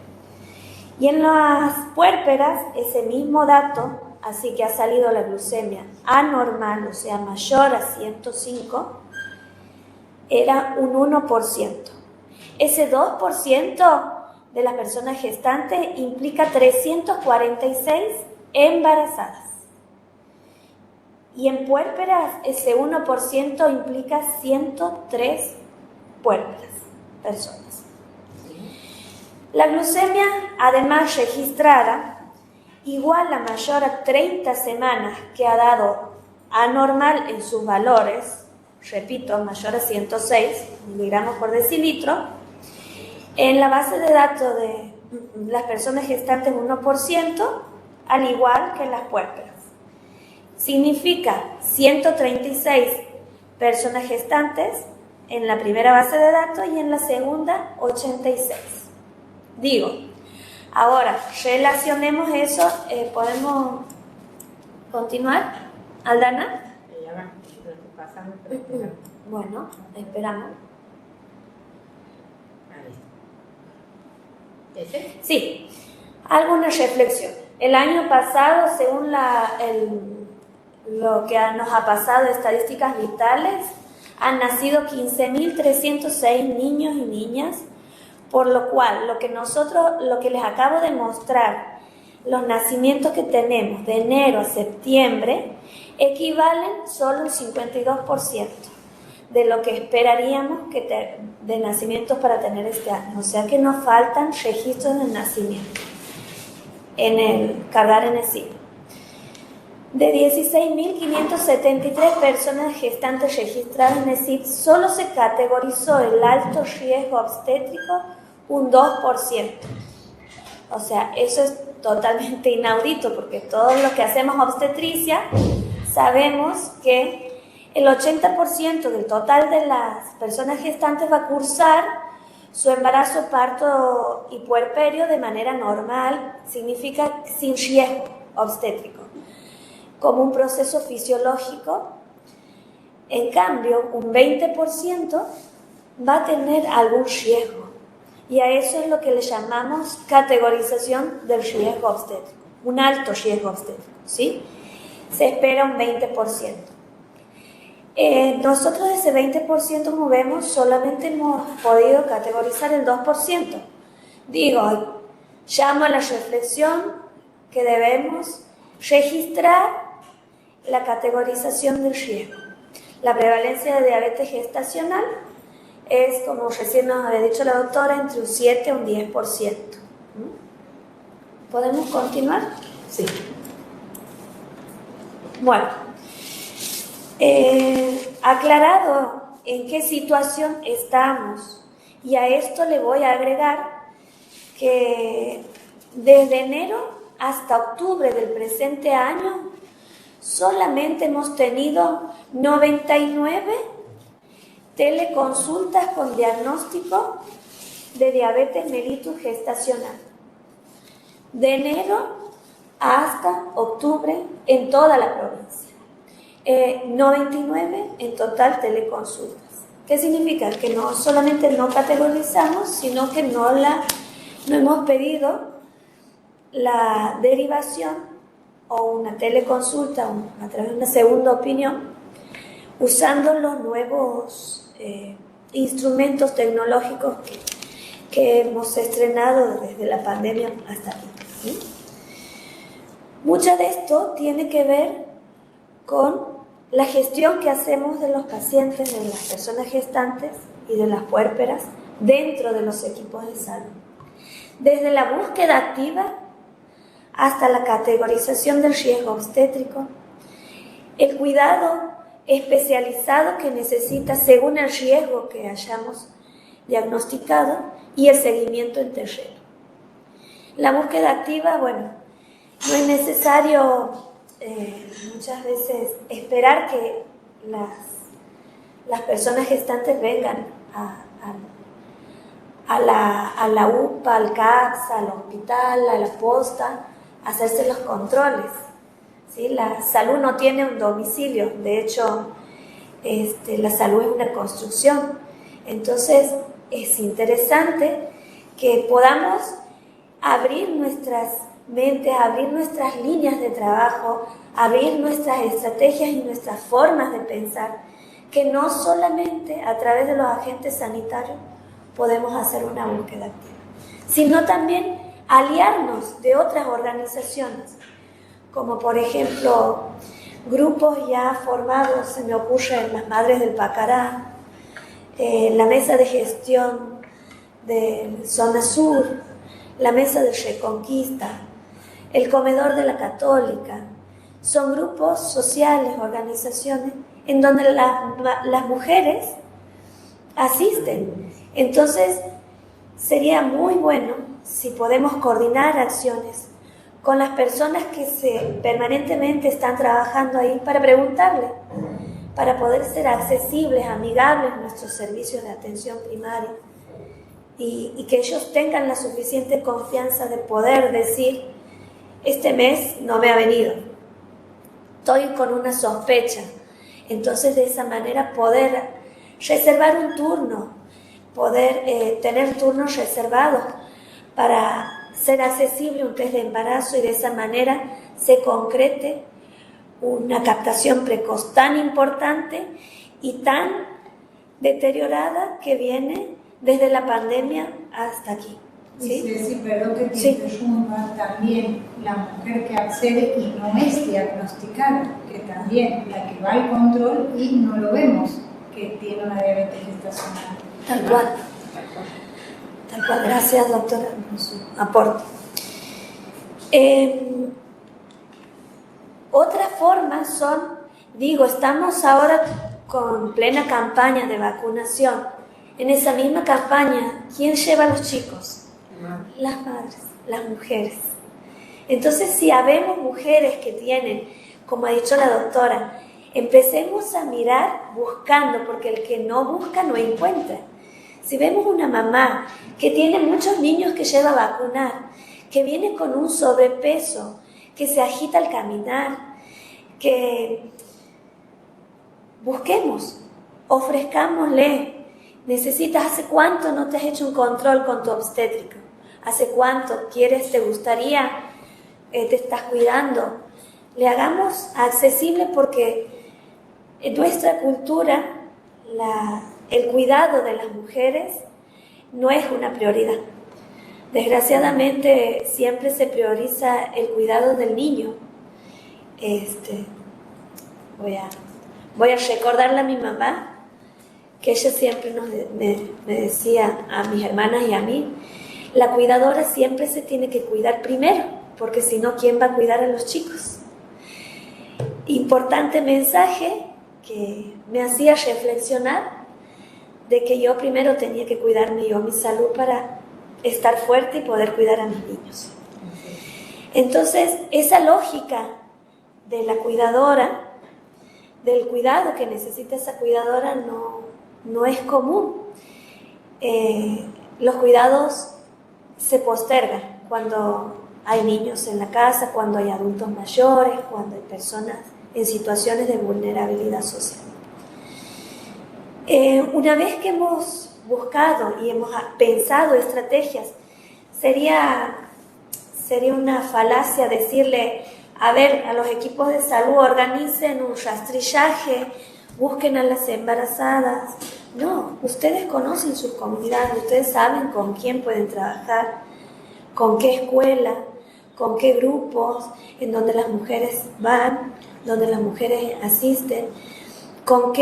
Y en las puérperas, ese mismo dato, así que ha salido la glucemia anormal, o sea, mayor a 105, era un 1%. Ese 2% de las personas gestantes implica 346 embarazadas. Y en puérperas, ese 1% implica 103 puérperas, personas. La glucemia, además registrada, igual a mayor a 30 semanas que ha dado anormal en sus valores, repito, mayor a 106 miligramos por decilitro, en la base de datos de las personas gestantes 1%, al igual que en las puérperas. Significa 136 personas gestantes en la primera base de datos y en la segunda 86. Digo, ahora relacionemos eso, ¿podemos continuar? ¿Aldana? Bueno, esperamos. Sí, alguna reflexión. El año pasado, según lo que nos ha pasado de estadísticas vitales, han nacido 15.306 niños y niñas, por lo cual lo que les acabo de mostrar, los nacimientos que tenemos de enero a septiembre, equivalen solo un 52% de lo que esperaríamos de nacimientos para tener este año. O sea que nos faltan registros de nacimiento en el cargar en el sitio. De 16.573 personas gestantes registradas en el CIP, solo se categorizó el alto riesgo obstétrico un 2%. O sea, eso es totalmente inaudito, porque todos los que hacemos obstetricia sabemos que el 80% del total de las personas gestantes va a cursar su embarazo, parto y puerperio de manera normal, significa sin riesgo obstétrico, como un proceso fisiológico. En cambio, un 20% va a tener algún riesgo, y a eso es lo que le llamamos categorización del riesgo obstétrico, un alto riesgo obstétrico, ¿sí? Se espera un 20%. Nosotros de ese 20%, como vemos, solamente hemos podido categorizar el 2%. Digo, llamo a la reflexión que debemos registrar la categorización del riesgo. La prevalencia de diabetes gestacional es, como recién nos había dicho la doctora, entre un 7 y un 10%. ¿Podemos continuar? Sí. Bueno, aclarado en qué situación estamos, y a esto le voy a agregar que desde enero hasta octubre del presente año solamente hemos tenido 99 teleconsultas con diagnóstico de diabetes mellitus gestacional. De enero hasta octubre en toda la provincia. 99 en total teleconsultas. ¿Qué significa? Que no solamente no categorizamos, sino que no hemos pedido la derivación o una teleconsulta a través de una segunda opinión, usando los nuevos instrumentos tecnológicos que hemos estrenado desde la pandemia hasta aquí, ¿sí? Mucho de esto tiene que ver con la gestión que hacemos de los pacientes, de las personas gestantes y de las puérperas dentro de los equipos de salud. Desde la búsqueda activa hasta la categorización del riesgo obstétrico, el cuidado especializado que necesita según el riesgo que hayamos diagnosticado y el seguimiento en terreno. La búsqueda activa, bueno, no es necesario muchas veces esperar que las personas gestantes vengan a la UPA, al CAPS, al hospital, a la posta, a hacerse los controles. ¿Sí? La salud no tiene un domicilio, de hecho, la salud es una construcción. Entonces, es interesante que podamos abrir nuestras mentes, abrir nuestras líneas de trabajo, abrir nuestras estrategias y nuestras formas de pensar, que no solamente a través de los agentes sanitarios podemos hacer una búsqueda activa, sino también aliarnos de otras organizaciones, como por ejemplo grupos ya formados, se me ocurren las Madres del Pacará, la Mesa de Gestión de Zona Sur, la Mesa de Reconquista, el Comedor de la Católica. Son grupos sociales, organizaciones, en donde las mujeres asisten. Entonces, sería muy bueno si podemos coordinar acciones con las personas que permanentemente están trabajando ahí para preguntarle, para poder ser accesibles, amigables nuestros servicios de atención primaria y que ellos tengan la suficiente confianza de poder decir, este mes no me ha venido, estoy con una sospecha. Entonces, de esa manera poder reservar un turno, poder tener turnos reservados para ser accesible un test de embarazo y de esa manera se concrete una captación precoz tan importante y tan deteriorada que viene desde la pandemia hasta aquí. ¿Sí? Sí, perdón que te Sí. interrumpa, también la mujer que accede y no es diagnosticada, que también la que va al control y no lo vemos, que tiene una diabetes gestacional. Tal cual. Tal cual. Gracias, doctora, por su aporte. Otras formas son, estamos ahora con plena campaña de vacunación. En esa misma campaña, ¿quién lleva a los chicos? Las madres, las mujeres. Entonces, si habemos mujeres que tienen, como ha dicho la doctora, empecemos a mirar buscando, porque el que no busca no encuentra. Si vemos una mamá que tiene muchos niños que lleva a vacunar, que viene con un sobrepeso, que se agita al caminar, que busquemos, ofrezcámosle. ¿Hace cuánto no te has hecho un control con tu obstétrico? ¿Hace cuánto te gustaría, te estás cuidando? Le hagamos accesible porque en nuestra cultura el cuidado de las mujeres no es una prioridad. Desgraciadamente siempre se prioriza el cuidado del niño. Voy a recordarle a mi mamá que ella siempre me decía a mis hermanas y a mí, la cuidadora siempre se tiene que cuidar primero, porque si no, ¿quién va a cuidar a los chicos? Importante mensaje que me hacía reflexionar de que yo primero tenía que cuidarme yo, mi salud, para estar fuerte y poder cuidar a mis niños. Entonces, esa lógica de la cuidadora, del cuidado que necesita esa cuidadora, no es común. Los cuidados se postergan cuando hay niños en la casa, cuando hay adultos mayores, cuando hay personas en situaciones de vulnerabilidad social. Una vez que hemos buscado y hemos pensado estrategias, sería una falacia decirle, a los equipos de salud organicen un rastrillaje, busquen a las embarazadas. No, ustedes conocen sus comunidades, ustedes saben con quién pueden trabajar, con qué escuela, con qué grupos, en donde las mujeres van, donde las mujeres asisten, con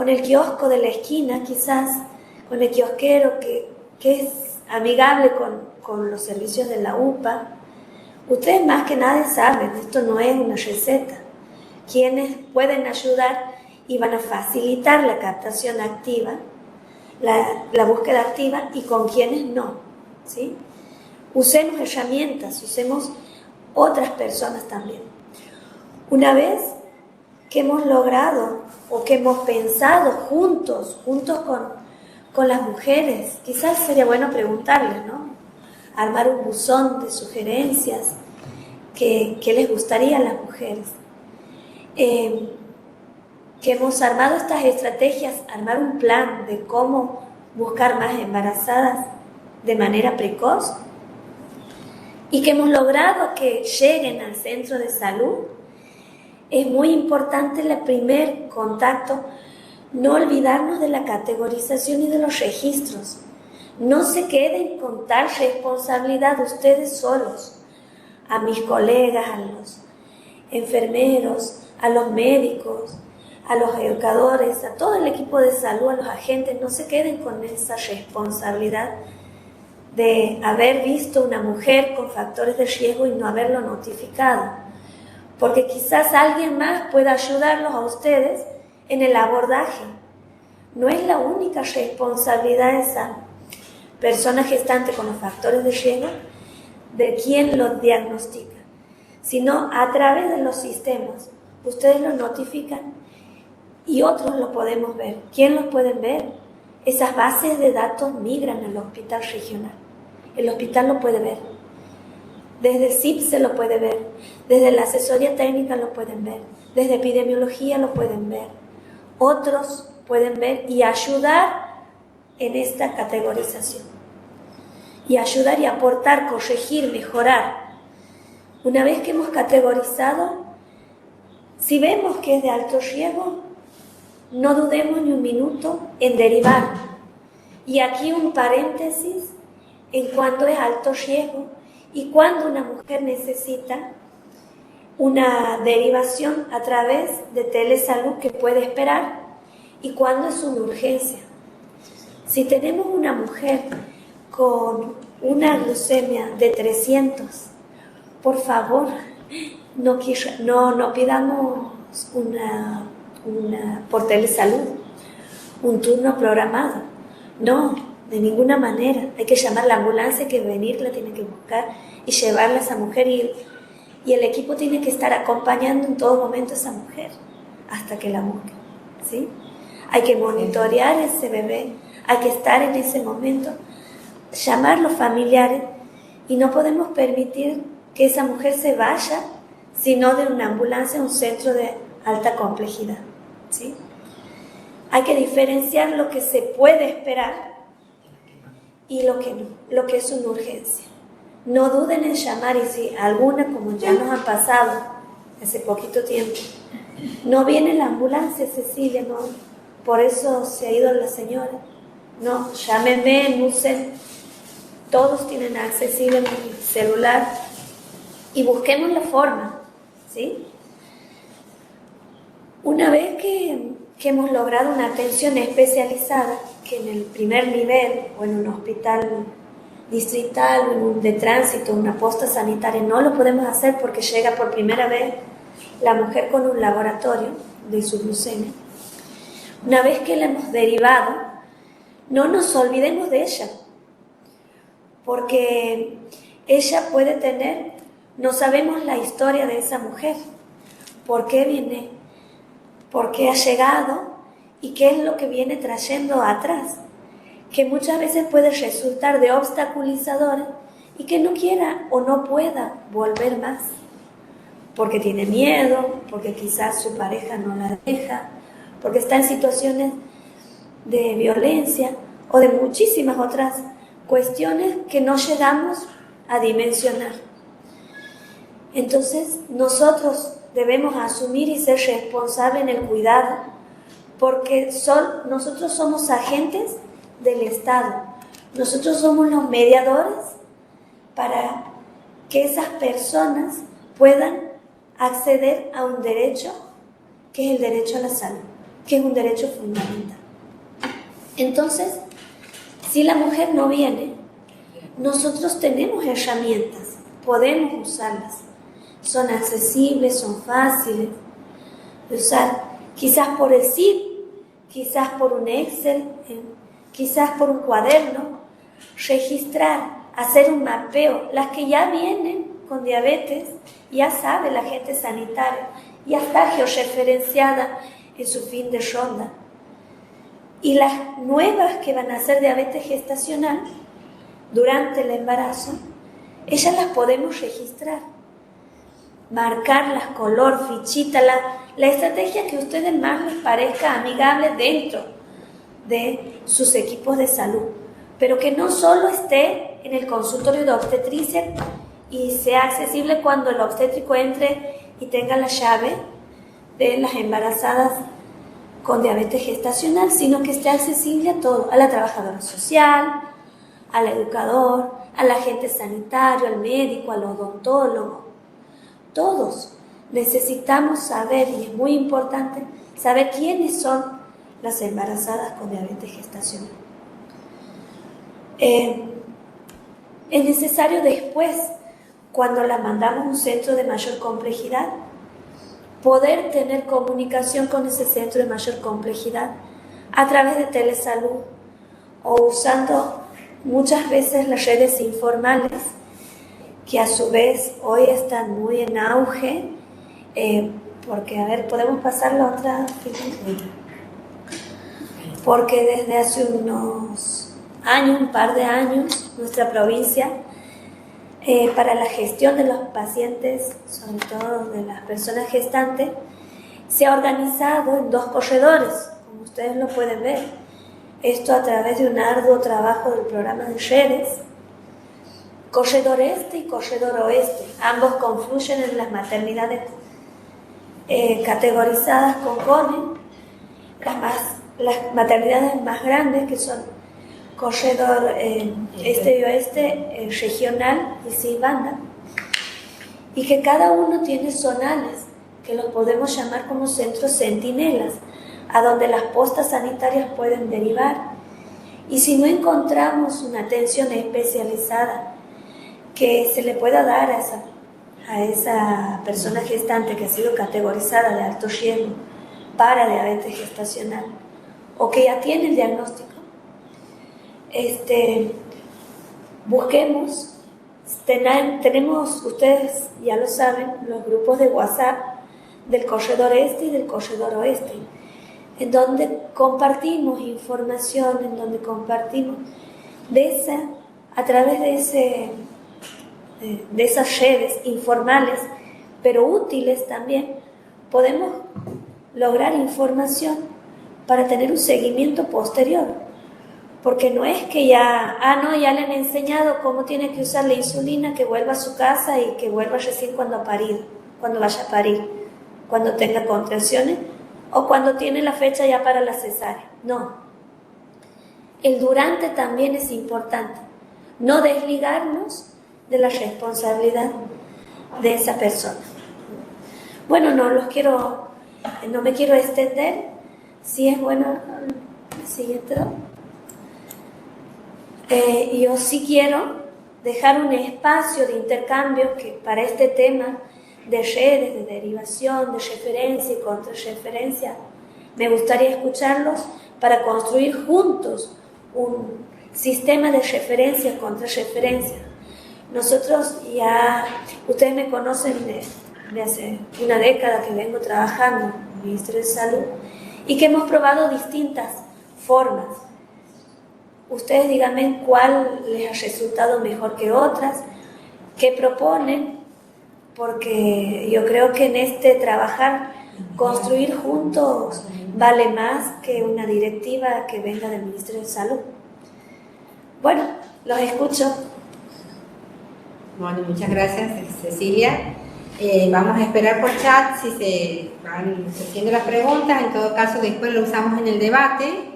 el kiosco de la esquina quizás, con el kiosquero que es amigable con los servicios de la UPA. Ustedes más que nadie saben, esto no es una receta. Quienes pueden ayudar y van a facilitar la captación activa, la búsqueda activa y con quienes no, ¿sí? Usemos herramientas, usemos otras personas también. Una vez que hemos logrado o que hemos pensado juntos con las mujeres, quizás sería bueno preguntarles, ¿no? Armar un buzón de sugerencias que les gustaría a las mujeres. Que hemos armado estas estrategias, armar un plan de cómo buscar más embarazadas de manera precoz y que hemos logrado que lleguen al centro de salud. Es muy importante el primer contacto, no olvidarnos de la categorización y de los registros. No se queden con tal responsabilidad ustedes solos. A mis colegas, a los enfermeros, a los médicos, a los educadores, a todo el equipo de salud, a los agentes, no se queden con esa responsabilidad de haber visto una mujer con factores de riesgo y no haberlo notificado, porque quizás alguien más pueda ayudarlos a ustedes en el abordaje. No es la única responsabilidad de esa persona gestante con los factores de riesgo de quien los diagnostica, sino a través de los sistemas. Ustedes lo notifican y otros lo podemos ver. ¿Quién los pueden ver? Esas bases de datos migran al hospital regional. El hospital lo puede ver. Desde el CIP se lo puede ver. Desde la asesoría técnica lo pueden ver. Desde epidemiología lo pueden ver. Otros pueden ver y ayudar en esta categorización. Y ayudar y aportar, corregir, mejorar. Una vez que hemos categorizado, si vemos que es de alto riesgo, no dudemos ni un minuto en derivar. Y aquí un paréntesis en cuanto es alto riesgo y cuando una mujer necesita una derivación a través de telesalud que puede esperar y cuando es una urgencia. Si tenemos una mujer con una glucemia de 300, por favor, no pidamos por telesalud, un turno programado. No, de ninguna manera. Hay que llamar a la ambulancia, que venir, la tiene que buscar y llevarla a esa mujer y el equipo tiene que estar acompañando en todo momento a esa mujer hasta que la busque, ¿sí? Hay que monitorear ese bebé, hay que estar en ese momento, llamar a los familiares y no podemos permitir que esa mujer se vaya sino de una ambulancia a un centro de alta complejidad, ¿sí? Hay que diferenciar lo que se puede esperar y lo que no, lo que es una urgencia. No duden en llamar y si alguna, como ya nos ha pasado hace poquito tiempo, no viene la ambulancia, Cecilia, no, por eso se ha ido la señora. No, llámenme, usen, todos tienen accesible mi celular y busquemos la forma, ¿sí? Una vez que hemos logrado una atención especializada, que en el primer nivel o en un hospital distrital o en un de tránsito, una posta sanitaria, no lo podemos hacer porque llega por primera vez la mujer con un laboratorio de su glucemia. Una vez que la hemos derivado, no nos olvidemos de ella, porque ella puede tener, no sabemos la historia de esa mujer, por qué viene, por qué ha llegado y qué es lo que viene trayendo atrás, que muchas veces puede resultar de obstaculizadora y que no quiera o no pueda volver más, porque tiene miedo, porque quizás su pareja no la deja, porque está en situaciones de violencia o de muchísimas otras cuestiones que no llegamos a dimensionar. Entonces nosotros debemos asumir y ser responsables en el cuidado, porque nosotros somos agentes del Estado, nosotros somos los mediadores para que esas personas puedan acceder a un derecho que es el derecho a la salud, que es un derecho fundamental. Entonces, si la mujer no viene, nosotros tenemos herramientas, podemos usarlas, son accesibles, son fáciles de usar, quizás por el CIP, quizás por un Excel, quizás por un cuaderno, registrar, hacer un mapeo. Las que ya vienen con diabetes, ya sabe la gente sanitaria, ya está georreferenciada en su fin de ronda. Y las nuevas que van a hacer diabetes gestacional durante el embarazo, ellas las podemos registrar, marcarlas, color, fichita, la estrategia que a ustedes más les parezca amigable dentro de sus equipos de salud, pero que no solo esté en el consultorio de obstetricia y sea accesible cuando el obstétrico entre y tenga la llave de las embarazadas con diabetes gestacional, sino que esté accesible a todo, a la trabajadora social, al educador, al agente sanitario, al médico, al odontólogo. Todos necesitamos saber, y es muy importante, saber quiénes son las embarazadas con diabetes gestacional. Es necesario después, cuando la mandamos a un centro de mayor complejidad, poder tener comunicación con ese centro de mayor complejidad a través de telesalud o usando muchas veces las redes informales, que a su vez hoy están muy en auge, porque, a ver, ¿podemos pasar la otra figura? Porque desde hace unos años, un par de años, nuestra provincia, para la gestión de los pacientes, sobre todo de las personas gestantes, se ha organizado en 2 corredores, como ustedes lo pueden ver. Esto a través de un arduo trabajo del programa de redes. Corredor Este y Corredor Oeste, ambos confluyen en las maternidades categorizadas con CONE, las maternidades más grandes, que son Corredor Este y Oeste, regional y sin banda, y que cada uno tiene zonales que los podemos llamar como centros centinelas, a donde las postas sanitarias pueden derivar. Y si no encontramos una atención especializada que se le pueda dar a esa persona gestante que ha sido categorizada de alto riesgo para diabetes gestacional, o que ya tiene el diagnóstico, busquemos. Tenemos, ustedes ya lo saben, los grupos de WhatsApp del Corredor Este y del Corredor Oeste, en donde compartimos información, en donde compartimos a través de esas redes informales, pero útiles también, podemos lograr información para tener un seguimiento posterior. Porque no es que ya le han enseñado cómo tiene que usar la insulina, que vuelva a su casa y que vuelva recién cuando vaya a parir, cuando tenga contracciones o cuando tiene la fecha ya para la cesárea. No. El durante también es importante. No desligarnos de la responsabilidad de esa persona. Bueno, no me quiero extender. Si es bueno, el siguiente. Yo sí quiero dejar un espacio de intercambio que para este tema de redes, de derivación, de referencia y contrarreferencia, me gustaría escucharlos para construir juntos un sistema de referencia, contrarreferencia. Nosotros ustedes me conocen de hace una década que vengo trabajando en el Ministerio de Salud y que hemos probado distintas formas. Ustedes díganme cuál les ha resultado mejor que otras, qué proponen, porque yo creo que en este trabajar, construir juntos, vale más que una directiva que venga del Ministerio de Salud. Bueno, los escucho. Bueno, muchas gracias, Cecilia. Vamos a esperar por chat si se van haciendo las preguntas. En todo caso, después lo usamos en el debate.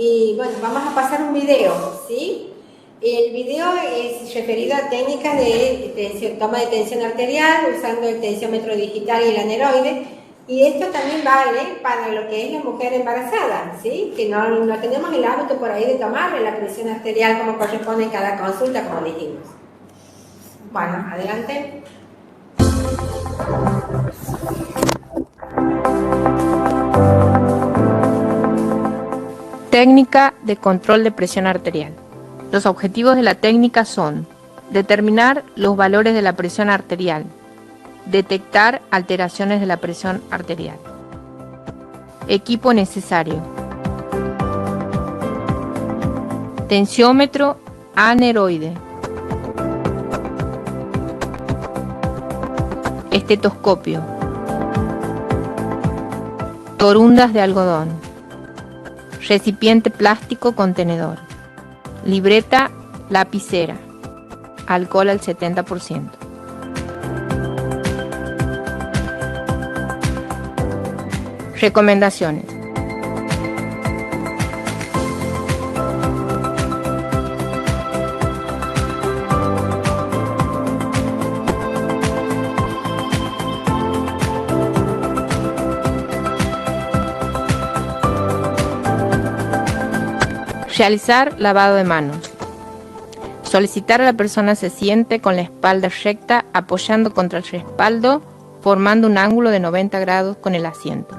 Y bueno, vamos a pasar un video, ¿sí? El video es referido a técnicas de toma de tensión arterial usando el tensiómetro digital y el aneroide. Y esto también vale para lo que es la mujer embarazada, ¿sí? Que no tenemos el hábito por ahí de tomarle la presión arterial como corresponde en cada consulta, como dijimos. Bueno, adelante. Técnica de control de presión arterial. Los objetivos de la técnica son determinar los valores de la presión arterial, detectar alteraciones de la presión arterial. Equipo necesario: tensiómetro aneroide, estetoscopio, torundas de algodón, recipiente plástico contenedor, libreta, lapicera, alcohol al 70%. Recomendaciones. Realizar lavado de manos. Solicitar a la persona se siente con la espalda recta apoyando contra el respaldo, formando un ángulo de 90 grados con el asiento.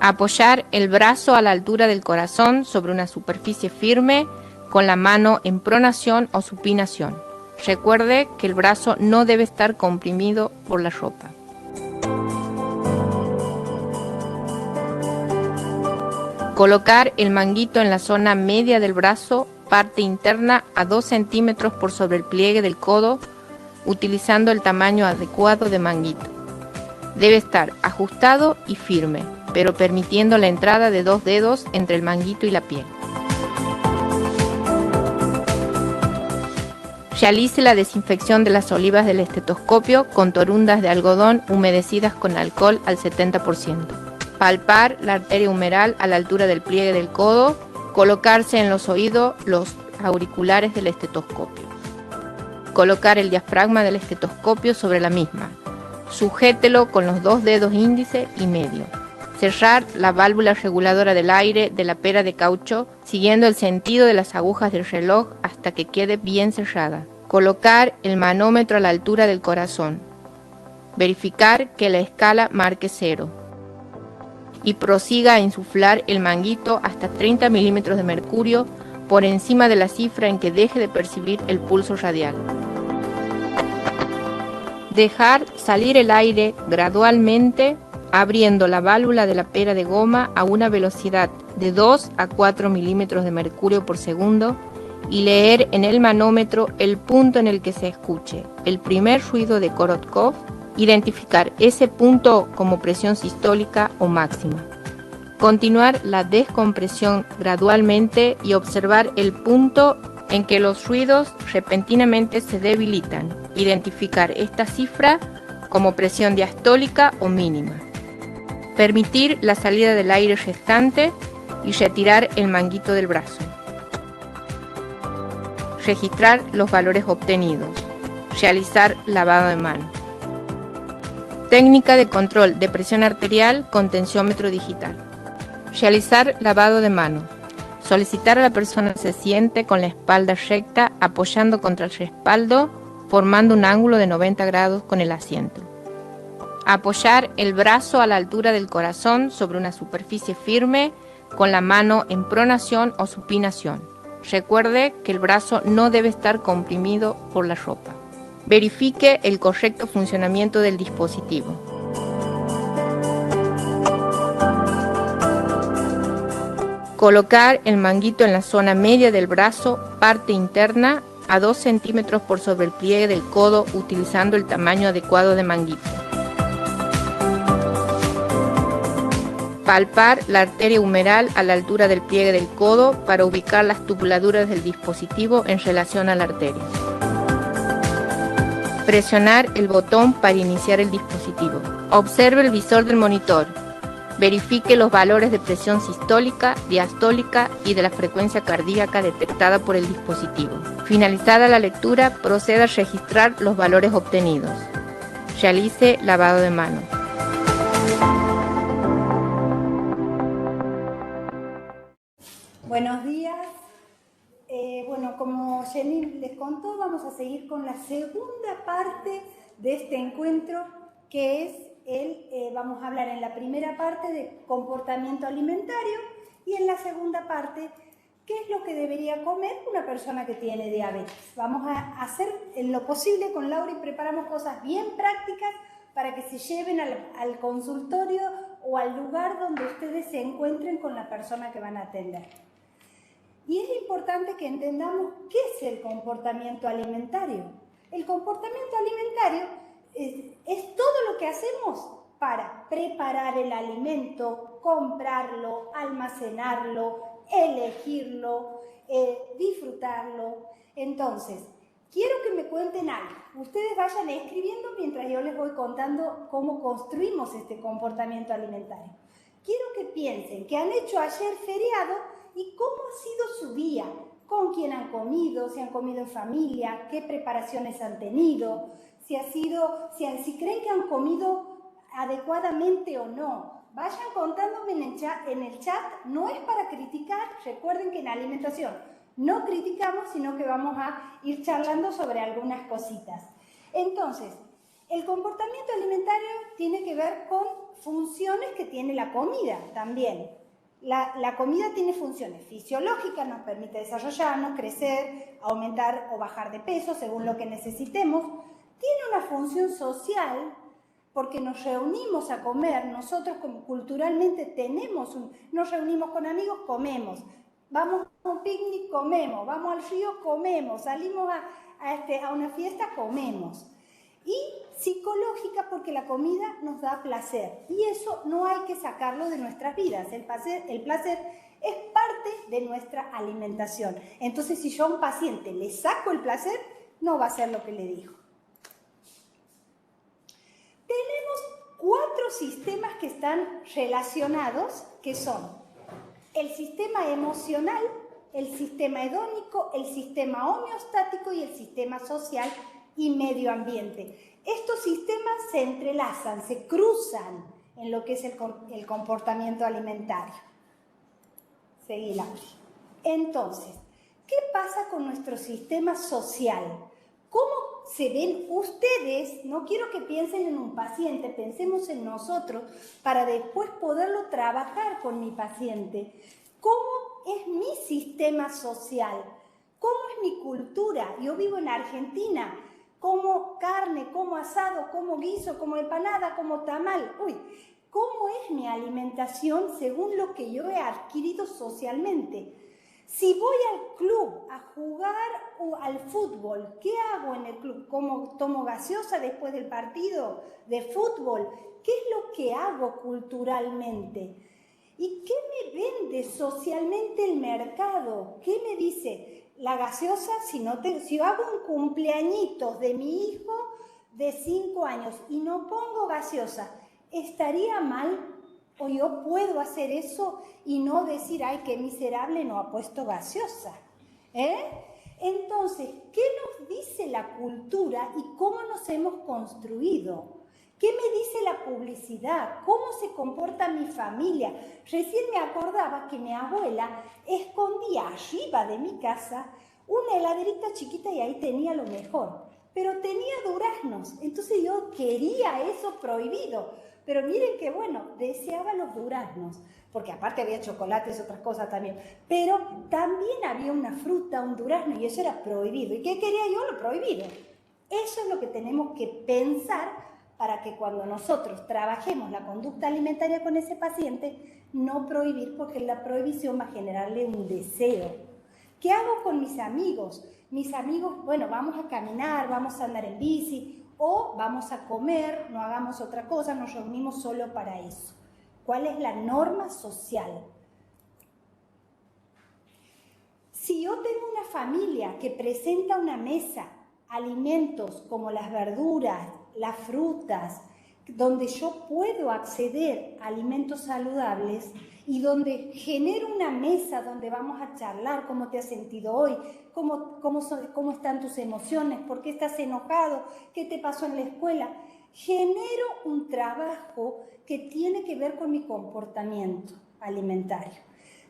Apoyar el brazo a la altura del corazón sobre una superficie firme con la mano en pronación o supinación. Recuerde que el brazo no debe estar comprimido por la ropa. Colocar el manguito en la zona media del brazo, parte interna a 2 centímetros por sobre el pliegue del codo, utilizando el tamaño adecuado de manguito. Debe estar ajustado y firme, pero permitiendo la entrada de 2 dedos entre el manguito y la piel. Realice la desinfección de las olivas del estetoscopio con torundas de algodón humedecidas con alcohol al 70%. Palpar la arteria humeral a la altura del pliegue del codo, colocarse en los oídos los auriculares del estetoscopio. Colocar el diafragma del estetoscopio sobre la misma. Sujételo con los 2 dedos índice y medio. Cerrar la válvula reguladora del aire de la pera de caucho siguiendo el sentido de las agujas del reloj hasta que quede bien cerrada. Colocar el manómetro a la altura del corazón. Verificar que la escala marque 0. Y prosiga a insuflar el manguito hasta 30 milímetros de mercurio por encima de la cifra en que deje de percibir el pulso radial. Dejar salir el aire gradualmente abriendo la válvula de la pera de goma a una velocidad de 2 a 4 milímetros de mercurio por segundo y leer en el manómetro el punto en el que se escuche el primer ruido de Korotkov. Identificar ese punto como presión sistólica o máxima. Continuar la descompresión gradualmente y observar el punto en que los ruidos repentinamente se debilitan. Identificar esta cifra como presión diastólica o mínima. Permitir la salida del aire restante y retirar el manguito del brazo. Registrar los valores obtenidos. Realizar lavado de manos. Técnica de control de presión arterial con tensiómetro digital. Realizar lavado de manos. Solicitar a la persona se siente con la espalda recta apoyando contra el respaldo, formando un ángulo de 90 grados con el asiento. Apoyar el brazo a la altura del corazón sobre una superficie firme con la mano en pronación o supinación. Recuerde que el brazo no debe estar comprimido por la ropa. Verifique el correcto funcionamiento del dispositivo. Colocar el manguito en la zona media del brazo, parte interna, a 2 centímetros por sobre el pliegue del codo utilizando el tamaño adecuado de manguito. Palpar la arteria humeral a la altura del pliegue del codo para ubicar las tubuladuras del dispositivo en relación a la arteria. Presionar el botón para iniciar el dispositivo. Observe el visor del monitor. Verifique los valores de presión sistólica, diastólica y de la frecuencia cardíaca detectada por el dispositivo. Finalizada la lectura, proceda a registrar los valores obtenidos. Realice lavado de manos. Buenos días. Bueno, como Jenny les contó, vamos a seguir con la segunda parte de este encuentro, que es vamos a hablar en la primera parte de comportamiento alimentario Y en la segunda parte, ¿qué es lo que debería comer una persona que tiene diabetes? Vamos a hacer en lo posible con Laura y preparamos cosas bien prácticas para que se lleven al consultorio o al lugar donde ustedes se encuentren con la persona que van a atender. Y es importante que entendamos qué es el comportamiento alimentario. El comportamiento alimentario es todo lo que hacemos para preparar el alimento, comprarlo, almacenarlo, elegirlo, disfrutarlo. Entonces, quiero que me cuenten algo. Ustedes vayan escribiendo mientras yo les voy contando cómo construimos este comportamiento alimentario. Quiero que piensen que han hecho ayer feriado y cómo ha sido su día, con quién han comido, si han comido en familia, qué preparaciones han tenido, si creen que han comido adecuadamente o no. Vayan contándome en el chat, no es para criticar, recuerden que en alimentación no criticamos, sino que vamos a ir charlando sobre algunas cositas. Entonces, el comportamiento alimentario tiene que ver con funciones que tiene la comida también. La comida tiene funciones fisiológicas, nos permite desarrollarnos, crecer, aumentar o bajar de peso según lo que necesitemos. Tiene una función social, porque nos reunimos a comer, nosotros como culturalmente nos reunimos con amigos, comemos, vamos a un picnic, comemos, vamos al río, comemos, salimos a una fiesta, comemos. Y psicológica porque la comida nos da placer y eso no hay que sacarlo de nuestras vidas, el placer es parte de nuestra alimentación. Entonces si yo a un paciente le saco el placer, no va a ser lo que le digo. Tenemos 4 sistemas que están relacionados, que son el sistema emocional, el sistema hedónico, el sistema homeostático y el sistema social y medio ambiente. Estos sistemas se entrelazan, se cruzan en lo que es el comportamiento alimentario. Seguí, Laura. Entonces, ¿qué pasa con nuestro sistema social? ¿Cómo se ven ustedes? No quiero que piensen en un paciente, pensemos en nosotros para después poderlo trabajar con mi paciente. ¿Cómo es mi sistema social? ¿Cómo es mi cultura? Yo vivo en Argentina, como carne, como asado, como guiso, como empanada, como tamal. ¿Cómo es mi alimentación según lo que yo he adquirido socialmente? Si voy al club a jugar o al fútbol, ¿qué hago en el club? ¿Tomo gaseosa después del partido de fútbol? ¿Qué es lo que hago culturalmente? ¿Y qué me vende socialmente el mercado? ¿Qué me dice? La gaseosa, si yo hago un cumpleañito de mi hijo de 5 años y no pongo gaseosa, ¿estaría mal? ¿O yo puedo hacer eso y no decir, ay, qué miserable, no ha puesto gaseosa? Entonces, ¿qué nos dice la cultura y cómo nos hemos construido? ¿Qué me dice la publicidad? ¿Cómo se comporta mi familia? Recién me acordaba que mi abuela escondía arriba de mi casa una heladerita chiquita y ahí tenía lo mejor. Pero tenía duraznos, entonces yo quería eso prohibido. Pero miren qué bueno, deseaba los duraznos, porque aparte había chocolates y otras cosas también. Pero también había una fruta, un durazno, y eso era prohibido. ¿Y qué quería yo? Lo prohibido. Eso es lo que tenemos que pensar para que cuando nosotros trabajemos la conducta alimentaria con ese paciente, no prohibir, porque la prohibición va a generarle un deseo. ¿Qué hago con mis amigos? Mis amigos, bueno, vamos a caminar, vamos a andar en bici, o vamos a comer, no hagamos otra cosa, nos reunimos solo para eso. ¿Cuál es la norma social? Si yo tengo una familia que presenta una mesa, alimentos como las verduras, las frutas, donde yo puedo acceder a alimentos saludables y donde genero una mesa donde vamos a charlar cómo te has sentido hoy, cómo están tus emociones, por qué estás enojado, qué te pasó en la escuela. Genero un trabajo que tiene que ver con mi comportamiento alimentario.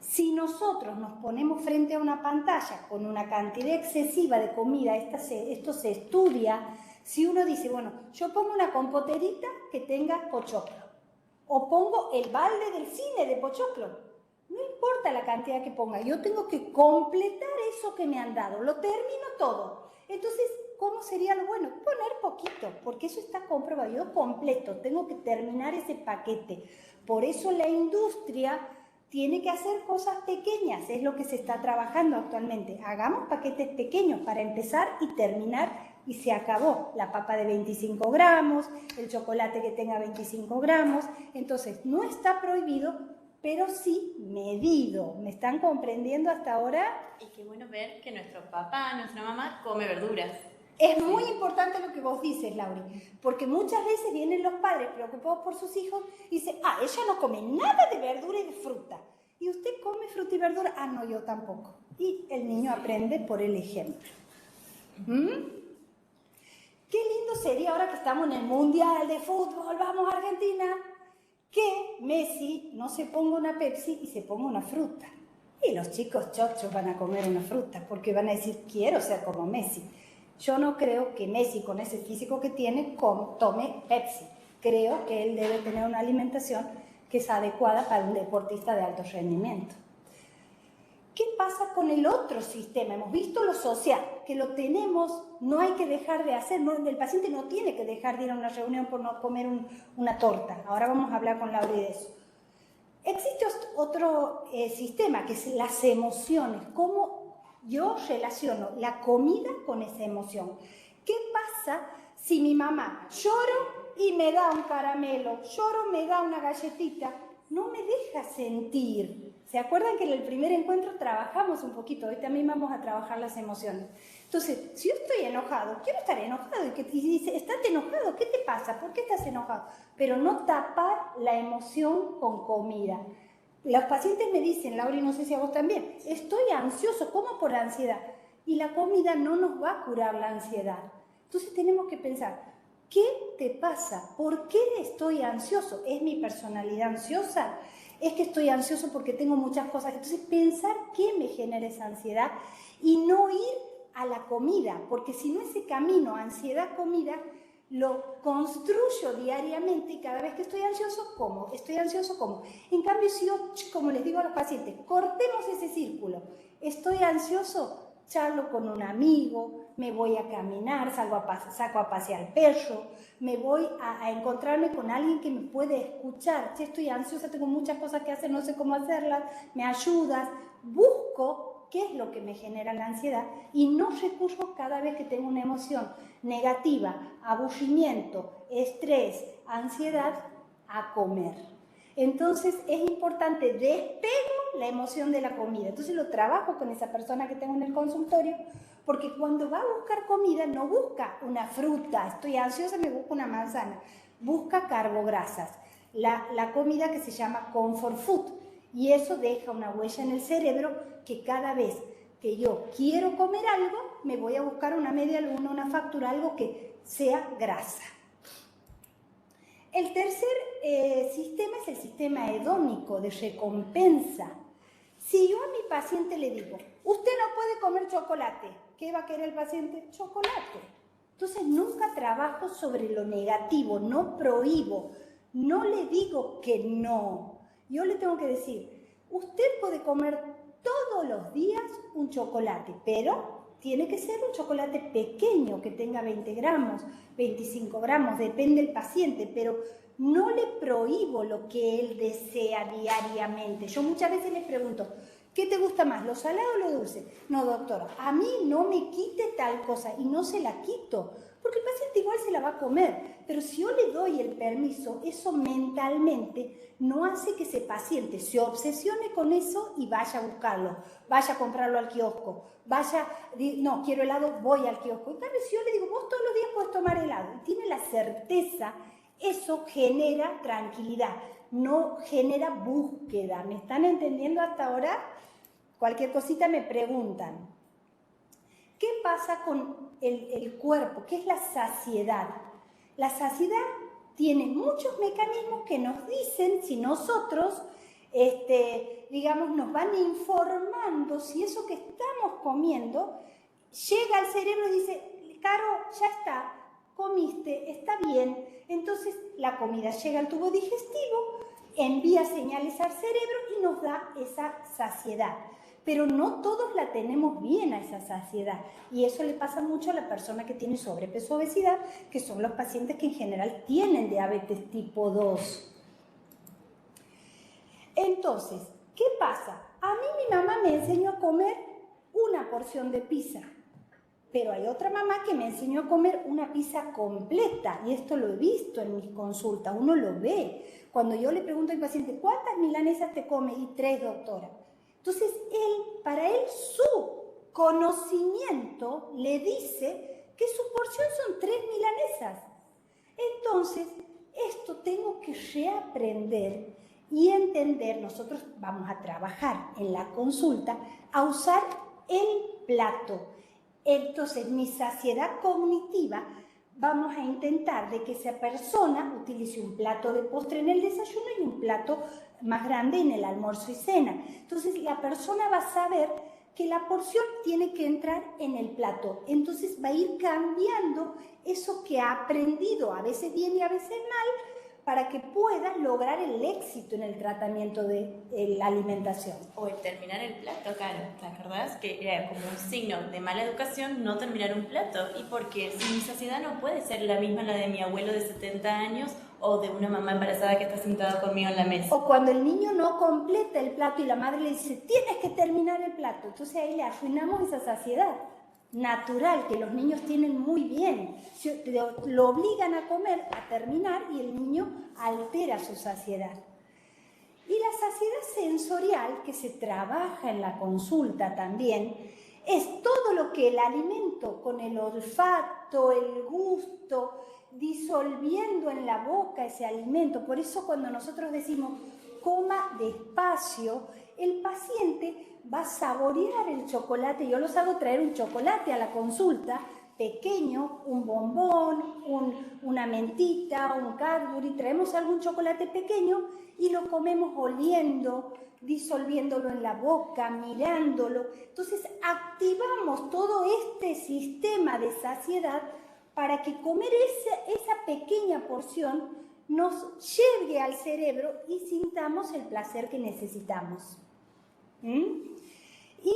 Si nosotros nos ponemos frente a una pantalla con una cantidad excesiva de comida, esto se estudia. Si uno dice, bueno, yo pongo una compoterita que tenga pochoclo, o pongo el balde del cine de pochoclo, No importa la cantidad que ponga, yo tengo que completar eso que me han dado, lo termino todo. Entonces, ¿cómo sería lo bueno? Poner poquito, porque eso está comprobado. Yo completo, tengo que terminar ese paquete. Por eso la industria tiene que hacer cosas pequeñas, es lo que se está trabajando actualmente. Hagamos paquetes pequeños para empezar y terminar, y se acabó. La papa de 25 gramos, el chocolate que tenga 25 gramos. Entonces, no está prohibido, pero sí medido. ¿Me están comprendiendo hasta ahora? Y qué bueno ver que nuestro papá, nuestra mamá, come verduras. Es muy importante lo que vos dices, Lauri, porque muchas veces vienen los padres preocupados por sus hijos y dicen, ella no come nada de verdura y de fruta. ¿Y usted come fruta y verdura? No, yo tampoco. Y el niño aprende por el ejemplo. Qué lindo sería ahora que estamos en el Mundial de Fútbol, vamos a Argentina, que Messi no se ponga una Pepsi y se ponga una fruta. Y los chicos chochos van a comer una fruta porque van a decir, quiero ser como Messi. Yo no creo que Messi, con ese físico que tiene, tome Pepsi. Creo que él debe tener una alimentación que es adecuada para un deportista de alto rendimiento. ¿Qué pasa con el otro sistema? Hemos visto lo social, que lo tenemos, no hay que dejar de hacer, el paciente no tiene que dejar de ir a una reunión por no comer una torta. Ahora vamos a hablar con Laura de eso. Existe otro sistema, que es las emociones, cómo yo relaciono la comida con esa emoción. ¿Qué pasa si mi mamá lloro y me da un caramelo, lloro, me da una galletita? No me deja sentir. ¿Se acuerdan que en el primer encuentro trabajamos un poquito? Hoy también vamos a trabajar las emociones. Entonces, si yo estoy enojado, quiero estar enojado. Y dice, ¿estás enojado? ¿Qué te pasa? ¿Por qué estás enojado? Pero no tapar la emoción con comida. Los pacientes me dicen, Laura, y no sé si a vos también, estoy ansioso, como por ansiedad. Y la comida no nos va a curar la ansiedad. Entonces tenemos que pensar, ¿qué te pasa? ¿Por qué estoy ansioso? ¿Es mi personalidad ansiosa? ¿Es que estoy ansioso porque tengo muchas cosas? Entonces pensar qué me genera esa ansiedad y no ir a la comida, porque si no ese camino, ansiedad-comida, lo construyo diariamente y cada vez que estoy ansioso, como. Estoy ansioso, como. En cambio, si yo, como les digo a los pacientes, cortemos ese círculo. Estoy ansioso, charlo con un amigo, me voy a caminar, saco a pasear al perro, me voy a encontrarme con alguien que me puede escuchar. Si estoy ansiosa, tengo muchas cosas que hacer, no sé cómo hacerlas, me ayudas, busco qué es lo que me genera la ansiedad y no recurro cada vez que tengo una emoción negativa, aburrimiento, estrés, ansiedad, a comer. Entonces es importante, despego la emoción de la comida. Entonces lo trabajo con esa persona que tengo en el consultorio, porque cuando va a buscar comida no busca una fruta, estoy ansiosa, me busca una manzana, busca carbohidratos, la comida que se llama comfort food. Y eso deja una huella en el cerebro que cada vez que yo quiero comer algo, me voy a buscar una media luna, una factura, algo que sea grasa. El tercer sistema es el sistema hedónico de recompensa. Si yo a mi paciente le digo, usted no puede comer chocolate, ¿qué va a querer el paciente? Chocolate. Entonces nunca trabajo sobre lo negativo, no prohíbo, no le digo que no. Yo le tengo que decir, usted puede comer todos los días un chocolate, pero tiene que ser un chocolate pequeño, que tenga 20 gramos, 25 gramos, depende del paciente, pero no le prohíbo lo que él desea diariamente. Yo muchas veces les pregunto, ¿qué te gusta más, lo salado o lo dulce? No, doctora, a mí no me quite tal cosa y no se la quito, porque el paciente igual se la va a comer, pero si yo le doy el permiso, eso mentalmente no hace que ese paciente se obsesione con eso y vaya a buscarlo, vaya a comprarlo al kiosco, no, quiero helado, voy al kiosco. En cambio, si yo le digo, vos todos los días puedes tomar helado, y tiene la certeza, eso genera tranquilidad, no genera búsqueda. ¿Me están entendiendo hasta ahora? Cualquier cosita me preguntan. ¿Qué pasa con el cuerpo? ¿Qué es la saciedad? La saciedad tiene muchos mecanismos que nos dicen si nosotros, digamos, nos van informando si eso que estamos comiendo llega al cerebro y dice, Caro, ya está, comiste, está bien. Entonces la comida llega al tubo digestivo envía señales al cerebro y nos da esa saciedad. Pero no todos la tenemos bien a esa saciedad, y eso le pasa mucho a la persona que tiene sobrepeso o obesidad, que son los pacientes que en general tienen diabetes tipo 2. Entonces, ¿qué pasa? A mí mi mamá me enseñó a comer una porción de pizza, pero hay otra mamá que me enseñó a comer una pizza completa, y esto lo he visto en mis consultas, uno lo ve. Cuando yo le pregunto al paciente, ¿cuántas milanesas te come? Y 3, doctora. Entonces, para él, su conocimiento le dice que su porción son 3 milanesas. Entonces, esto tengo que reaprender y entender. Nosotros vamos a trabajar en la consulta a usar el plato. Entonces, mi saciedad cognitiva, vamos a intentar de que esa persona utilice un plato de postre en el desayuno y un plato más grande en el almuerzo y cena. Entonces, la persona va a saber que la porción tiene que entrar en el plato. Entonces, va a ir cambiando eso que ha aprendido, a veces bien y a veces mal, para que pueda lograr el éxito en el tratamiento de la alimentación. O el terminar el plato, Karen, ¿te acordás? Que era como un signo de mala educación no terminar un plato. ¿Y por qué? Si mi saciedad no puede ser la misma la de mi abuelo de 70 años o de una mamá embarazada que está sentada conmigo en la mesa. O cuando el niño no completa el plato y la madre le dice, tienes que terminar el plato. Entonces ahí le arruinamos esa saciedad natural que los niños tienen muy bien. Lo obligan a comer, a terminar, y el niño altera su saciedad. Y la saciedad sensorial, que se trabaja en la consulta también, es todo lo que el alimento, con el olfato, el gusto, disolviendo en la boca ese alimento. Por eso cuando nosotros decimos coma despacio, el paciente va a saborear el chocolate. Yo los hago traer un chocolate a la consulta, pequeño, un bombón, una mentita, un Cadbury, traemos algún chocolate pequeño y lo comemos oliendo, disolviéndolo en la boca, mirándolo. Entonces activamos todo este sistema de saciedad para que comer esa pequeña porción nos llegue al cerebro y sintamos el placer que necesitamos. Y